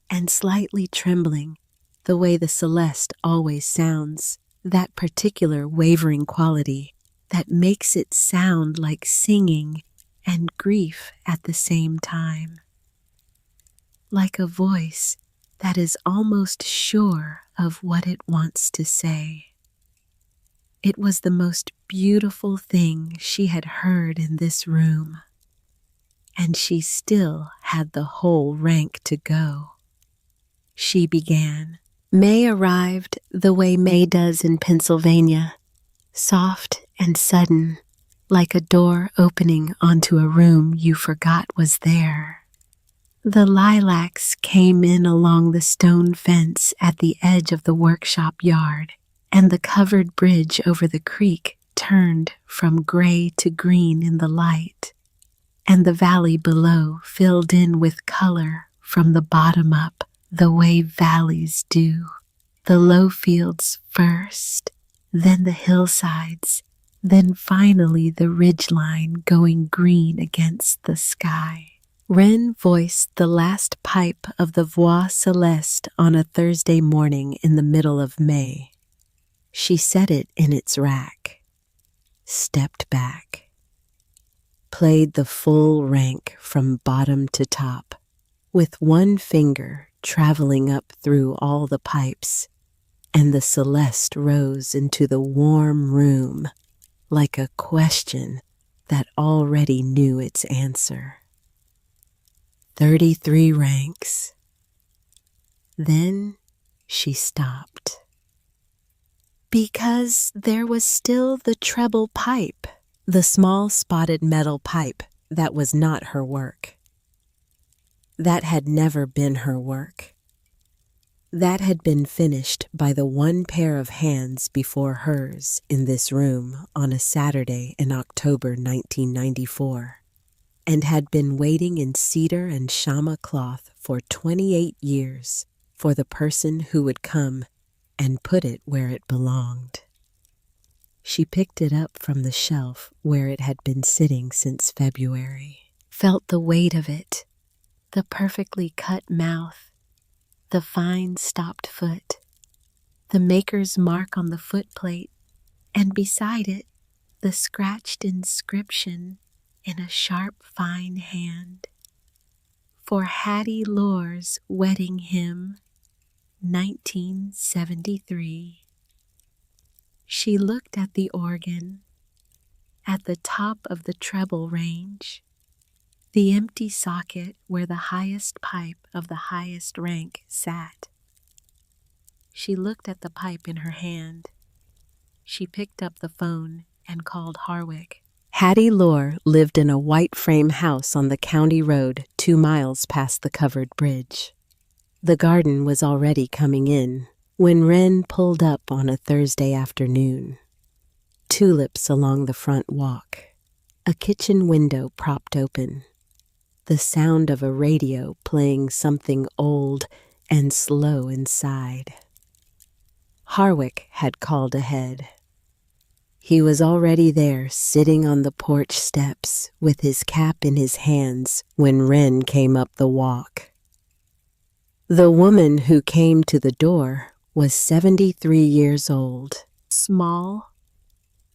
[SPEAKER 2] and slightly trembling, the way the celeste always sounds, that particular wavering quality that makes it sound like singing and grief at the same time. Like a voice that is almost sure of what it wants to say. It was the most beautiful thing she had heard in this room, and she still had the whole rank to go. She began.
[SPEAKER 3] May arrived the way May does in Pennsylvania, soft and sudden, like a door opening onto a room you forgot was there. The lilacs came in along the stone fence at the edge of the workshop yard, and the covered bridge over the creek turned from gray to green in the light, and the valley below filled in with color from the bottom up the way valleys do. The low fields first, then the hillsides, then finally the ridgeline going green against the sky. Wren voiced the last pipe of the Voix Celeste on a Thursday morning in the middle of May. She set it in its rack, stepped back, played the full rank from bottom to top, with one finger traveling up through all the pipes, and the celeste rose into the warm room like a question that already knew its answer. 33 ranks. Then she stopped. Because there was still the treble pipe, the small spotted metal pipe that was not her work. That had never been her work. That had been finished by the one pair of hands before hers in this room on a Saturday in October 1994, and had been waiting in cedar and shama cloth for 28 years for the person who would come and put it where it belonged. She picked it up from the shelf where it had been sitting since February, felt the weight of it, the perfectly cut mouth, the fine stopped foot, the maker's mark on the footplate, and beside it, the scratched inscription in a sharp, fine hand. For Hattie Lore's wedding hymn, 1973. She looked at the organ, at the top of the treble range, the empty socket where the highest pipe of the highest rank sat. She looked at the pipe in her hand. She picked up the phone and called Harwick. Hattie Lore lived in a white frame house on the county road 2 miles past the covered bridge. The garden was already coming in when Wren pulled up on a Thursday afternoon. Tulips along the front walk, a kitchen window propped open, the sound of a radio playing something old and slow inside. Harwick had called ahead. He was already there, sitting on the porch steps with his cap in his hands when Wren came up the walk. The woman who came to the door was 73 years old, small,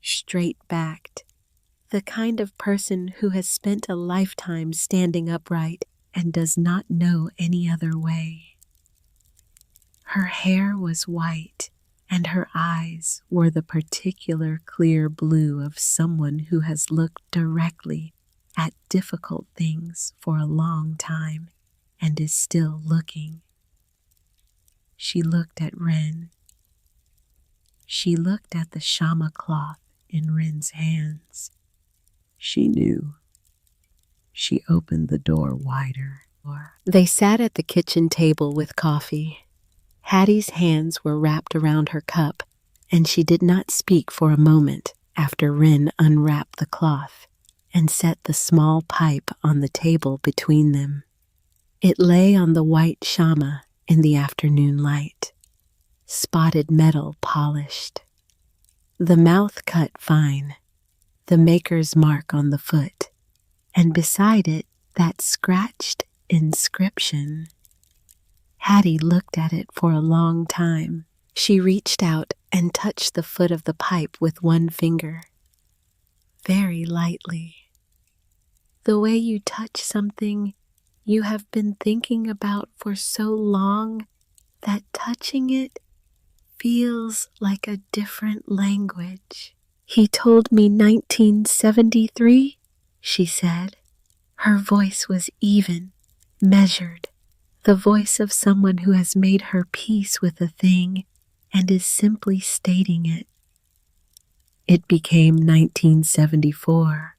[SPEAKER 3] straight-backed, the kind of person who has spent a lifetime standing upright
[SPEAKER 1] and does not know any other way. Her hair was white, and her eyes were the particular clear blue of someone who has looked directly at difficult things for a long time and is still looking. She looked at Wren. She looked at the shama cloth in Wren's hands. She knew. She opened the door wider.
[SPEAKER 3] They sat at the kitchen table with coffee. Hattie's hands were wrapped around her cup, and she did not speak for a moment after Wren unwrapped the cloth and set the small pipe on the table between them. It lay on the white shama in the afternoon light, spotted metal polished. The mouth cut fine, the maker's mark on the foot, and beside it that scratched inscription. Hattie looked at it for a long time. She reached out and touched the foot of the pipe with one finger, very lightly. The way you touch something you have been thinking about for so long that touching it feels like a different language. He told me 1973, she said. Her voice was even, measured, the voice of someone who has made her peace with a thing and is simply stating it. It became 1974,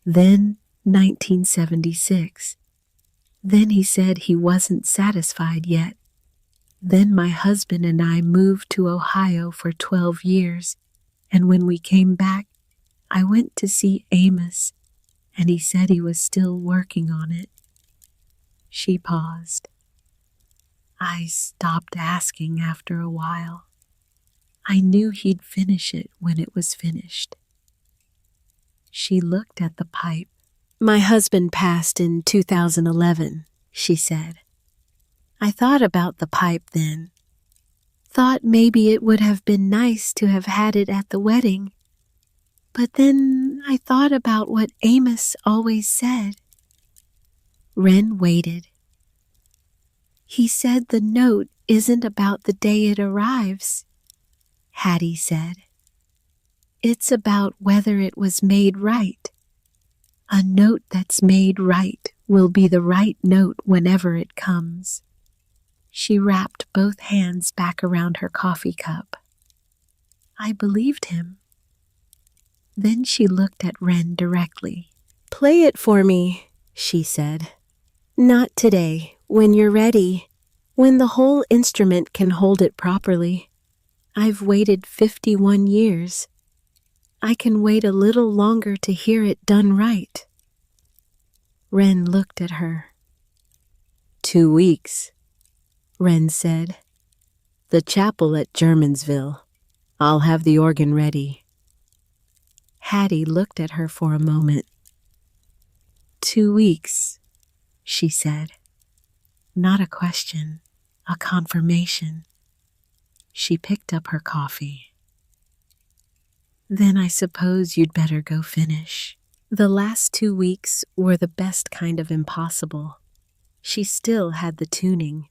[SPEAKER 3] then 1976. Then he said he wasn't satisfied yet. Then my husband and I moved to Ohio for 12 years, and when we came back, I went to see Amos, and he said he was still working on it. She paused. I stopped asking after a while. I knew he'd finish it when it was finished. She looked at the pipe. My husband passed in 2011, she said. I thought about the pipe then. Thought maybe it would have been nice to have had it at the wedding. But then I thought about what Amos always said. Wren waited. He said the note isn't about the day it arrives, Hattie said. It's about whether it was made right. A note that's made right will be the right note whenever it comes. She wrapped both hands back around her coffee cup. I believed him. Then she looked at Wren directly. Play it for me, she said. Not today, when you're ready, when the whole instrument can hold it properly. I've waited 51 years. I can wait a little longer to hear it done right. Wren looked at her. 2 weeks, Wren said. The chapel at Germansville. I'll have the organ ready. Hattie looked at her for a moment. 2 weeks, she said. Not a question, a confirmation. She picked up her coffee. Then I suppose you'd better go finish. The last 2 weeks were the best kind of impossible. She still had the tuning.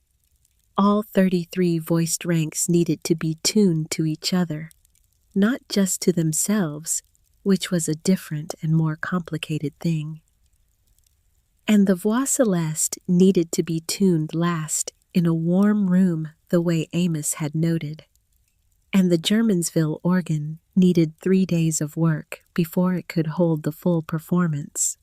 [SPEAKER 3] All 33 voiced ranks needed to be tuned to each other, not just to themselves, which was a different and more complicated thing. And the voix céleste needed to be tuned last in a warm room the way Amos had noted. And the Germansville organ needed 3 days of work before it could hold the full performance.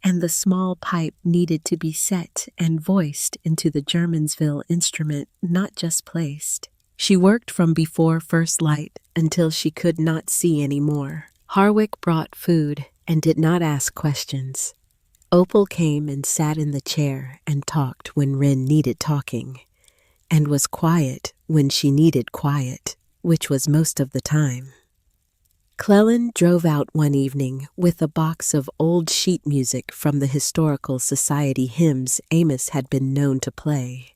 [SPEAKER 3] And the small pipe needed to be set and voiced into the Germansville instrument, not just placed. She worked from before first light until she could not see any more. Harwick brought food and did not ask questions. Opal came and sat in the chair and talked when Wren needed talking, and was quiet when she needed quiet, which was most of the time. Cleland drove out one evening with a box of old sheet music from the Historical Society hymns Amos had been known to play,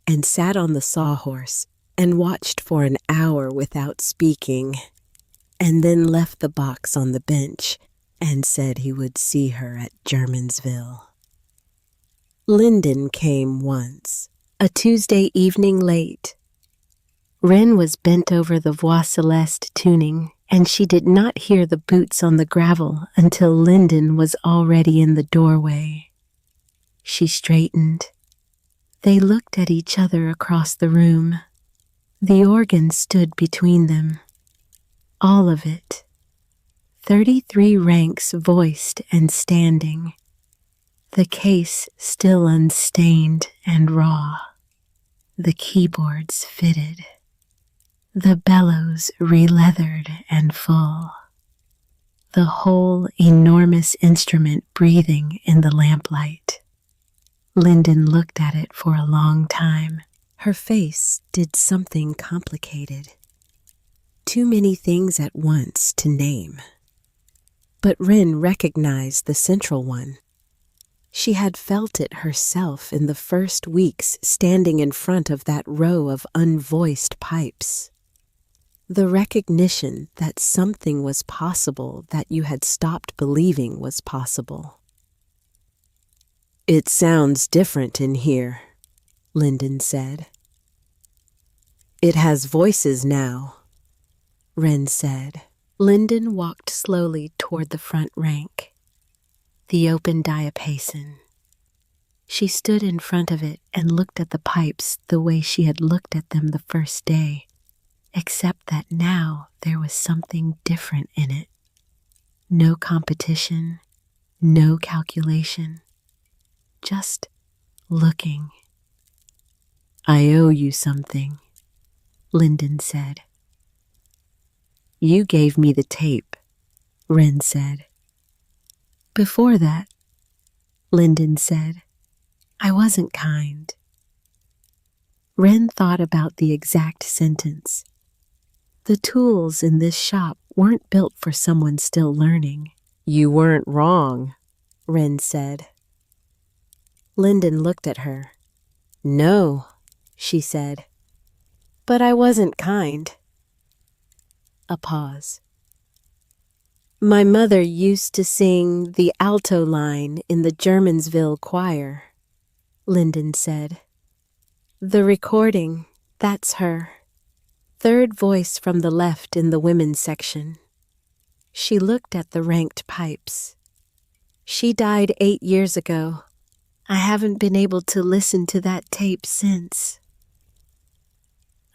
[SPEAKER 3] and sat on the sawhorse and watched for an hour without speaking, and then left the box on the bench and said he would see her at Germansville.
[SPEAKER 2] Lyndon came once,
[SPEAKER 3] a Tuesday evening late. Wren was bent over the Voix Celeste tuning, and she did not hear the boots on the gravel until Lyndon was already in the doorway. She straightened. They looked at each other across the room. The organ stood between them. All of it. 33 ranks voiced and standing. The case still unstained and raw. The keyboards fitted. The bellows re-leathered and full. The whole enormous instrument breathing in the lamplight. Lyndon looked at it for a long time.
[SPEAKER 2] Her face did something complicated. Too many things at once to name. But Wren recognized the central one. She had felt it herself in the first weeks standing in front of that row of unvoiced pipes. The recognition that something was possible that you had stopped believing was possible. "It sounds different in here," Lyndon said. "It has voices now," Wren said.
[SPEAKER 3] Lyndon walked slowly toward the front rank, the open diapason. She stood in front of it and looked at the pipes the way she had looked at them the first day, except that now there was something different in it. No competition, no calculation, just looking.
[SPEAKER 2] "I owe you something," Lyndon said. "You gave me the tape," Wren said.
[SPEAKER 3] "Before that," Lyndon said, "I wasn't kind." Wren thought about the exact sentence. The tools in this shop weren't built for someone still learning.
[SPEAKER 2] "You weren't wrong," Wren said. Lyndon looked at her. "No," she said. "But I wasn't kind." A pause. "My mother used to sing the alto line in the Germansville choir," Lyndon said. "The recording, that's her. Third voice from the left in the women's section." She looked at the ranked pipes. "She died 8 years ago. I haven't been able to listen to that tape since."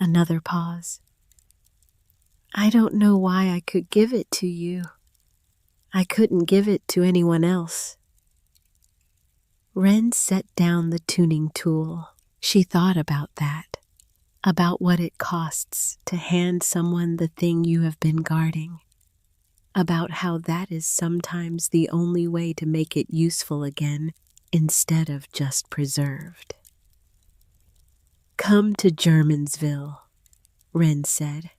[SPEAKER 2] Another pause. "I don't know why I could give it to you. I couldn't give it to anyone else." Wren set down the tuning tool. She thought about that, about what it costs to hand someone the thing you have been guarding, about how that is sometimes the only way to make it useful again instead of just preserved. "Come to Germansville," Wren said.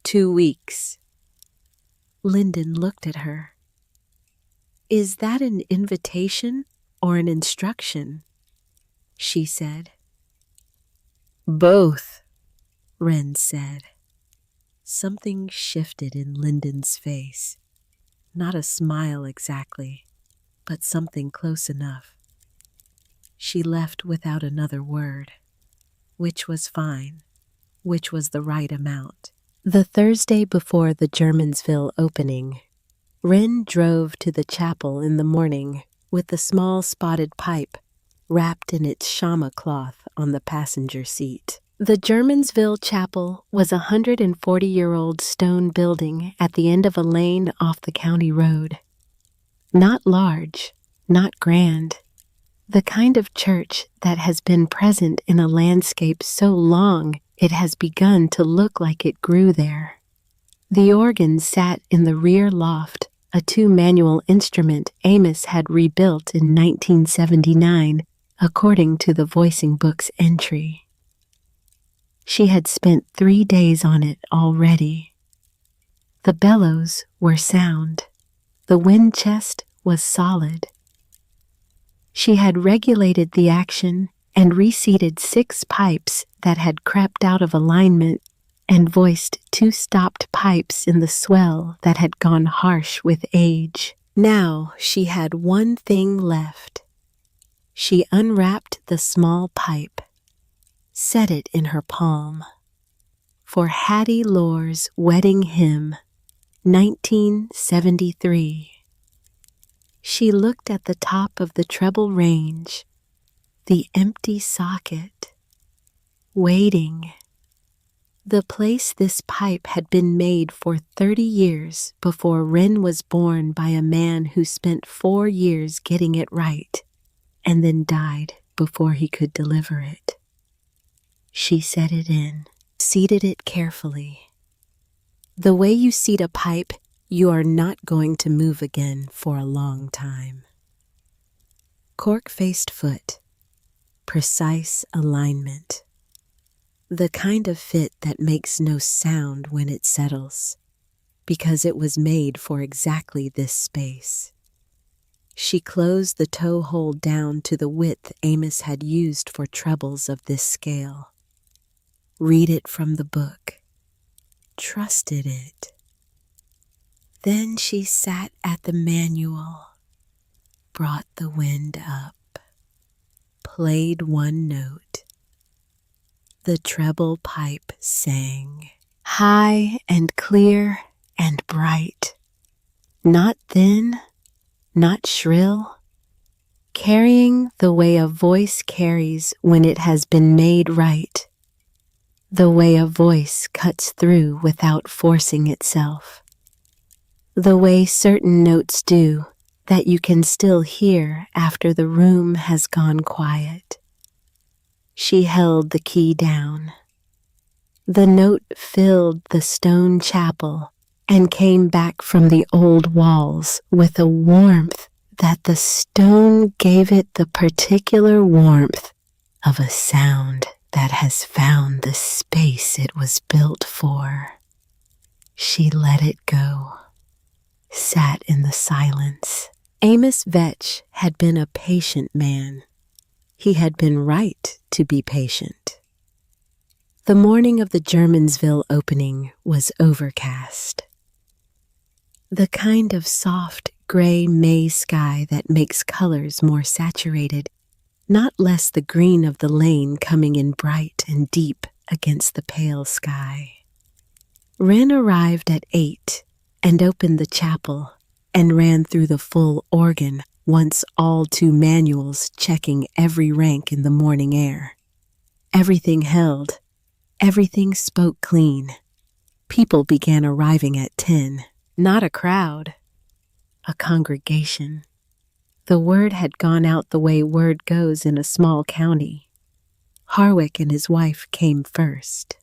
[SPEAKER 2] 2 weeks. Lyndon looked at her. "Is that an invitation or an instruction?" she said. "Both," Wren said. Something shifted in Lyndon's face. Not a smile exactly, but something close enough. She left without another word, which was fine, which was the right amount. The Thursday before the Germansville opening, Wren drove to the chapel in the morning with the small spotted pipe wrapped in its shama cloth on the passenger seat. The Germansville chapel was a 140-year-old stone building at the end of a lane off the county road. Not large, not grand. The kind of church that has been present in a landscape so long it has begun to look like it grew there. The organ sat in the rear loft, a 2-manual instrument Amos had rebuilt in 1979, according to the voicing book's entry. She had spent 3 days on it already. The bellows were sound. The wind chest was solid. She had regulated the action and reseated 6 pipes that had crept out of alignment and voiced 2 stopped pipes in the swell that had gone harsh with age. Now she had one thing left.
[SPEAKER 3] She unwrapped the small pipe, set it in her palm. For Hattie Lore's wedding hymn, 1973. She looked at the top of the treble range, the empty socket, waiting. The place this pipe had been made for 30 years before Wren was born by a man who spent 4 years getting it right and then died before he could deliver it. She set it in, seated it carefully. The way you seat a pipe, you are not going to move again for a long time. Cork-faced foot, precise alignment. The kind of fit that makes no sound when it settles, because it was made for exactly this space. She closed the toe hole down to the width Amos had used for trebles of this scale. Read it from the book. Trusted it. Then she sat at the manual, brought the wind up, played one note. The treble pipe sang, high and clear and bright, not thin, not shrill, carrying the way a voice carries when it has been made right, the way a voice cuts through without forcing itself, the way certain notes do that you can still hear after the room has gone quiet. She held the key down. The note filled the stone chapel and came back from the old walls with a warmth that the stone gave it the particular warmth of a sound that has found the space it was built for. She let it go, sat in the silence. Amos Vetch had been a patient man. He had been right to be patient. The morning of the Germansville opening was overcast. The kind of soft gray May sky that makes colors more saturated, not less the green of the lane coming in bright and deep against the pale sky. Wren arrived at 8 and opened the chapel and ran through the full organ, once all two manuals checking every rank in the morning air. Everything held. Everything spoke clean. People began arriving at 10. Not a crowd. A congregation. The word had gone out the way word goes in a small county. Harwick and his wife came first.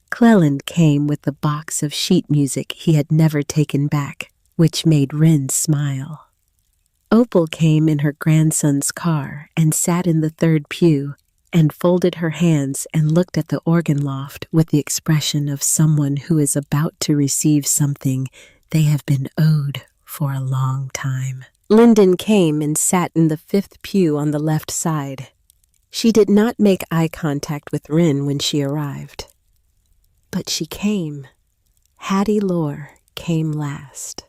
[SPEAKER 3] Cleland came with the box of sheet music he had never taken back, which made Wren smile. Opal came in her grandson's car and sat in the third pew and folded her hands and looked at the organ loft with the expression of someone who is about to receive something they have been owed for a long time. Lyndon came and sat in the 5th pew on the left side. She did not make eye contact with Wren when she arrived. But she came. Hattie Lore came last.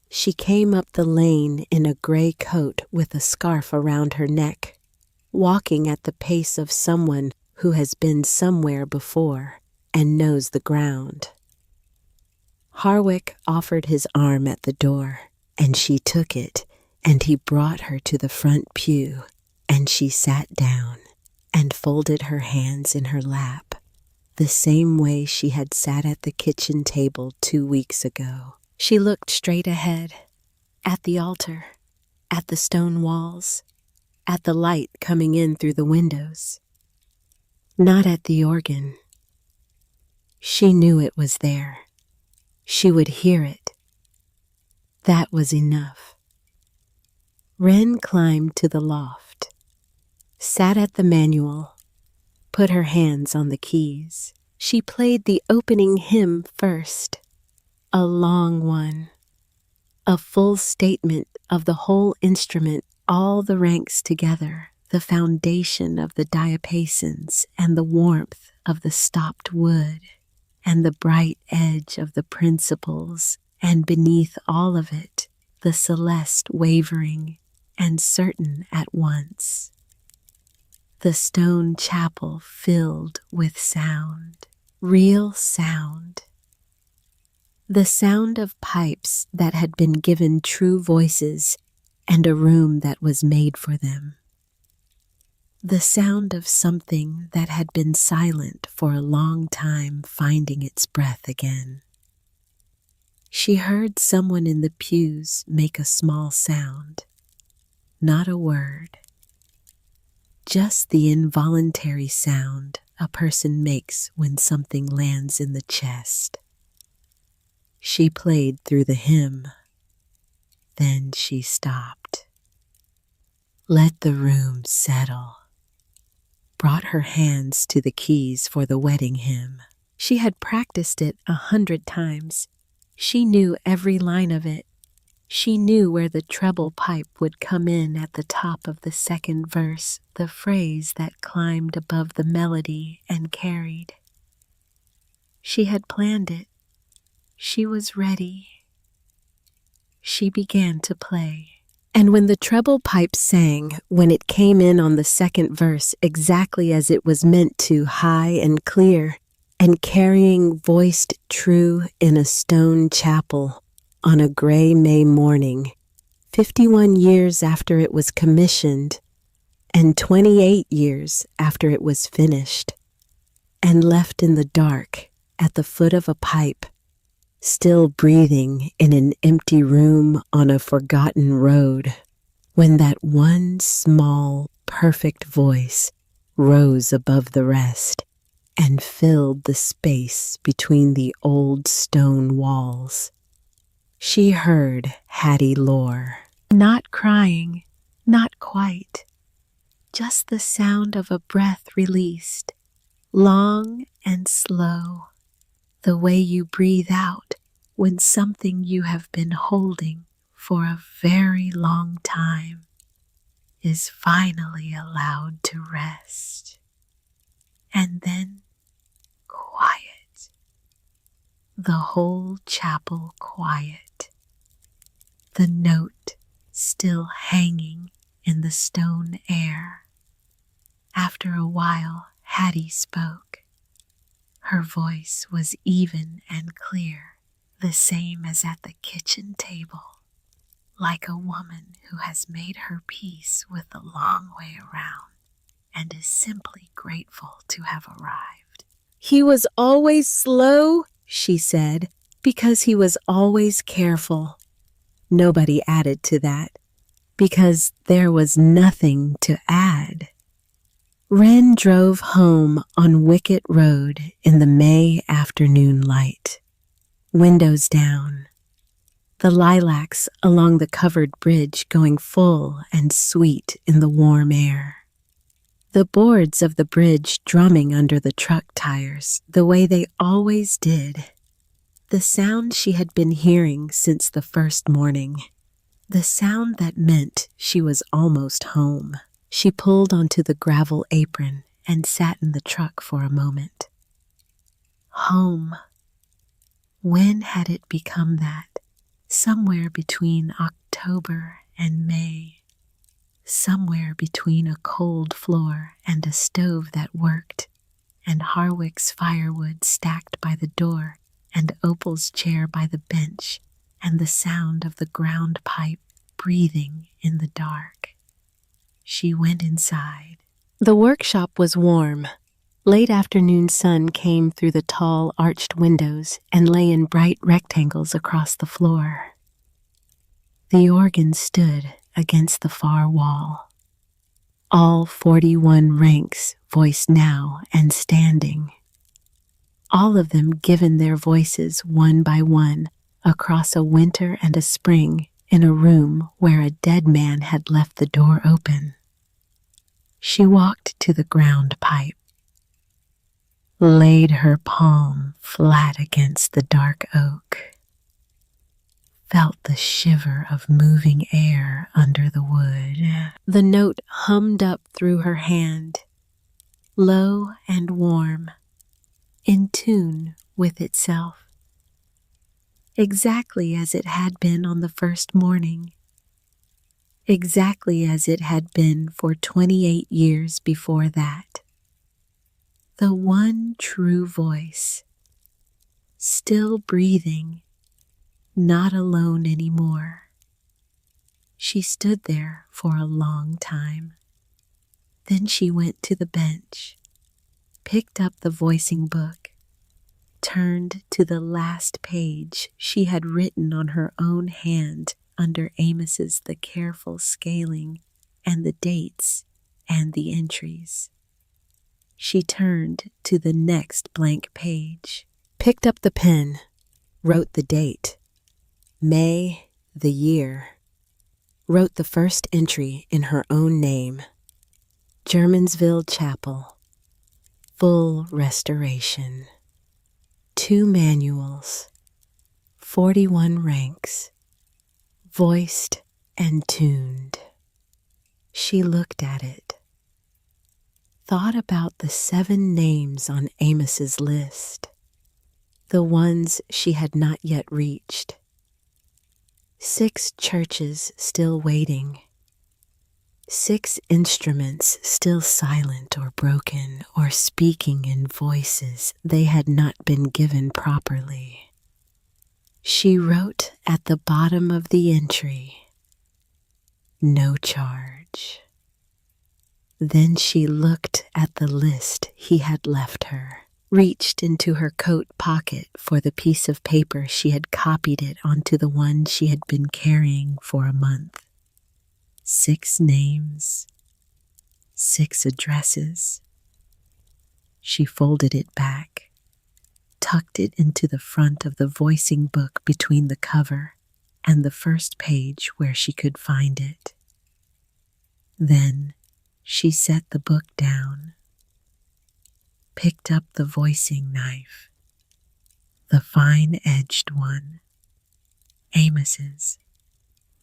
[SPEAKER 3] She came up the lane in a gray coat with a scarf around her neck, walking at the pace of someone who has been somewhere before and knows the ground. Harwick offered his arm at the door, and she took it, and he brought her to the front pew, and she sat down and folded her hands in her lap, the same way she had sat at the kitchen table 2 weeks ago. She looked straight ahead, at the altar, at the stone walls, at the light coming in through the windows. Not at the organ. She knew it was there. She would hear it. That was enough. Wren climbed to the loft, sat at the manual, put her hands on the keys. She played the opening hymn first. A long one, a full statement of the whole instrument, all the ranks together, the foundation of the diapasons and the warmth of the stopped wood and the bright edge of the principals, and beneath all of it, the celeste wavering,
[SPEAKER 2] and certain at once. The stone chapel filled with sound, real sound. The sound of pipes that had been given true voices and a room that was made for them. The sound of something that had been silent for a long time finding its breath again. She heard someone in the pews make a small sound, not a word, just the involuntary sound a person makes when something lands in the chest. She played through the hymn, then she stopped. Let the room settle. Brought her hands to the keys for the wedding hymn. She had practiced it 100 times. She knew every line of it. She knew where the treble pipe would come in at the top of the second verse, the phrase that climbed above the melody and carried. She had planned it. She was ready. She began to play. And when the treble pipe sang, when it came in on the second verse exactly as it was meant to, high and clear, and carrying voiced true in a stone chapel on a gray May morning, 51 years after it was commissioned, and 28 years after it was finished, and left in the dark at the foot of a pipe, still breathing in an empty room on a forgotten road, when that one small, perfect voice rose above the rest and filled the space between the old stone walls. She heard Hattie Lore, not crying, not quite, just the sound of a breath released, long and slow, the way you breathe out when something you have been holding for a very long time is finally allowed to rest. And then quiet. The whole chapel quiet. The note still hanging in the stone air. After a while, Hattie spoke. Her voice was even and clear, the same as at the kitchen table, like a woman who has made her peace with the long way around and is simply grateful to have arrived. He was always slow, she said, because he was always careful. Nobody added to that, because there was nothing to add. Wren drove home on Wicket Road in the May afternoon light, windows down, the lilacs along the covered bridge going full and sweet in the warm air. The boards of the bridge drumming under the truck tires the way they always did. The sound she had been hearing since the first morning. The sound that meant she was almost home. She pulled onto the gravel apron and sat in the truck for a moment. Home. When had it become that? Somewhere between October and May. Somewhere between a cold floor and a stove that worked, and Harwick's firewood stacked by the door, and Opal's chair by the bench, and the sound of the ground pipe breathing in the dark. She went inside. The workshop was warm. Late afternoon sun came through the tall arched windows and lay in bright rectangles across the floor. The organ stood against the far wall. All 41 ranks voiced now and standing. All of them given their voices one by one across a winter and a spring in a room where a dead man had left the door open. She walked to the ground pipe, laid her palm flat against the dark oak, felt the shiver of moving air under the wood. The note hummed up through her hand, low and warm, in tune with itself, exactly as it had been on the first morning. exactly as it had been for 28 years before that. The one true voice, still breathing, not alone anymore. She stood there for a long time. Then she went to the bench, picked up the voicing book, turned to the last page she had written on her own hand under Amos's the careful scaling and the dates and the entries. She turned to the next blank page, picked up the pen, wrote the date, May, the year, wrote the first entry in her own name, Germansville Chapel, full restoration. 2 manuals, 41 ranks, voiced and tuned. She looked at it, thought about the 7 names on Amos's list, the ones she had not yet reached. 6 churches still waiting, 6 instruments still silent or broken or speaking in voices they had not been given properly. She wrote at the bottom of the entry, no charge. Then she looked at the list he had left her, reached into her coat pocket for the piece of paper she had copied it onto the one she had been carrying for a month. 6 names, 6 addresses. She folded it back, tucked it into the front of the voicing book between the cover and the first page where she could find it. Then she set the book down, picked up the voicing knife, the fine-edged one, Amos's,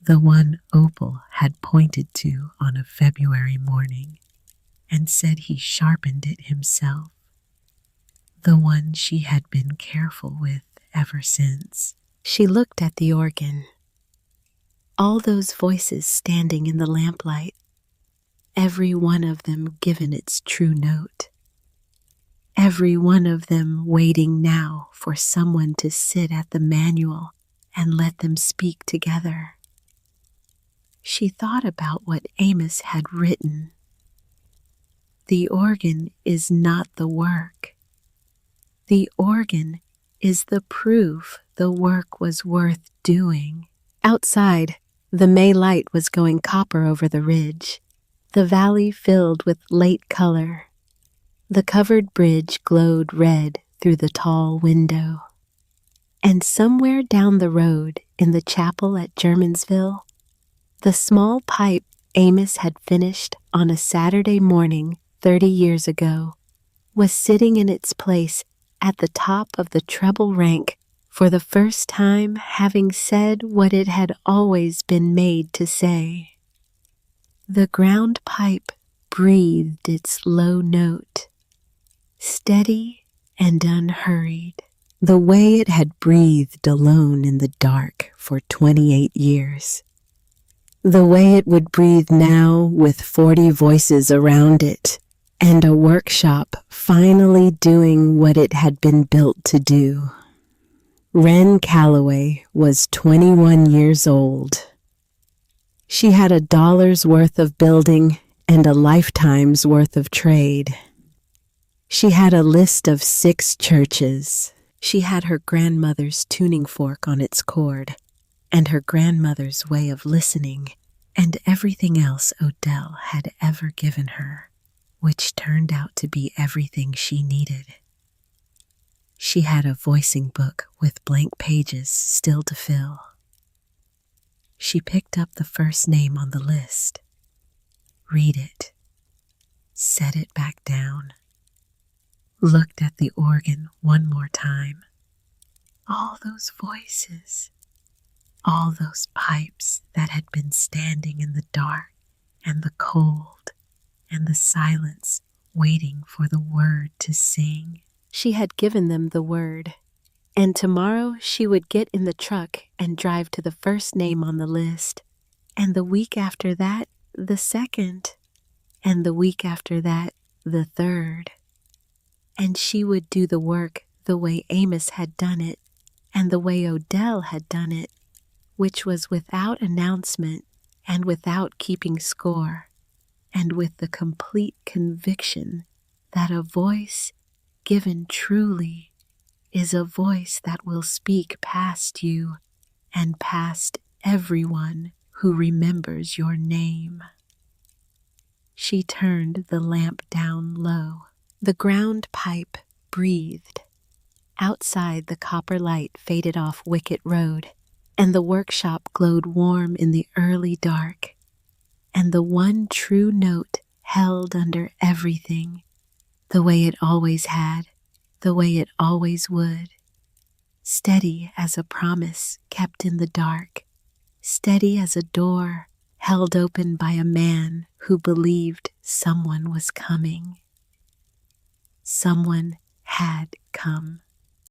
[SPEAKER 2] the one Opal had pointed to on a February morning and said he sharpened it himself, the one she had been careful with ever since. She looked at the organ, all those voices standing in the lamplight, every one of them given its true note, every one of them waiting now for someone to sit at the manual and let them speak together. She thought about what Amos had written. The organ is not the work. The organ is the proof the work was worth doing. Outside, the May light was going copper over the ridge, the valley filled with late color. The covered bridge glowed red through the tall window. And somewhere down the road in the chapel at Germansville, the small pipe Amos had finished on a Saturday morning 30 years ago was sitting in its place at the top of the treble rank for the first time, having said what it had always been made to say. The ground pipe breathed its low note, steady and unhurried, the way it had breathed alone in the dark for 28 years. The way it would breathe now with 40 voices around it, and a workshop finally doing what it had been built to do. Wren Calloway was 21 years old. She had $1 worth of building and a lifetime's worth of trade. She had a list of 6 churches. She had her grandmother's tuning fork on its cord, and her grandmother's way of listening, and everything else Odell had ever given her, which turned out to be everything she needed. She had a voicing book with blank pages still to fill. She picked up the first name on the list, read it, set it back down, looked at the organ one more time. All those voices, all those pipes that had been standing in the dark and the cold and the silence waiting for the word to sing. She had given them the word, and tomorrow she would get in the truck and drive to the first name on the list
[SPEAKER 3] And the week after that, the second. And the week after that, the third. And she would do the work the way Amos had done it, and the way Odell had done it, which was without announcement and without keeping score, and with the complete conviction that a voice given truly is a voice that will speak past you and past everyone who remembers your name. She turned the lamp down low. The ground pipe breathed. Outside, the copper light faded off Wicket Road, and the workshop glowed warm in the early dark. And the one true note held under everything, the way it always had, the way it always would. Steady as a promise kept in the dark, steady as a door held open by a man who believed someone was coming. Someone had come.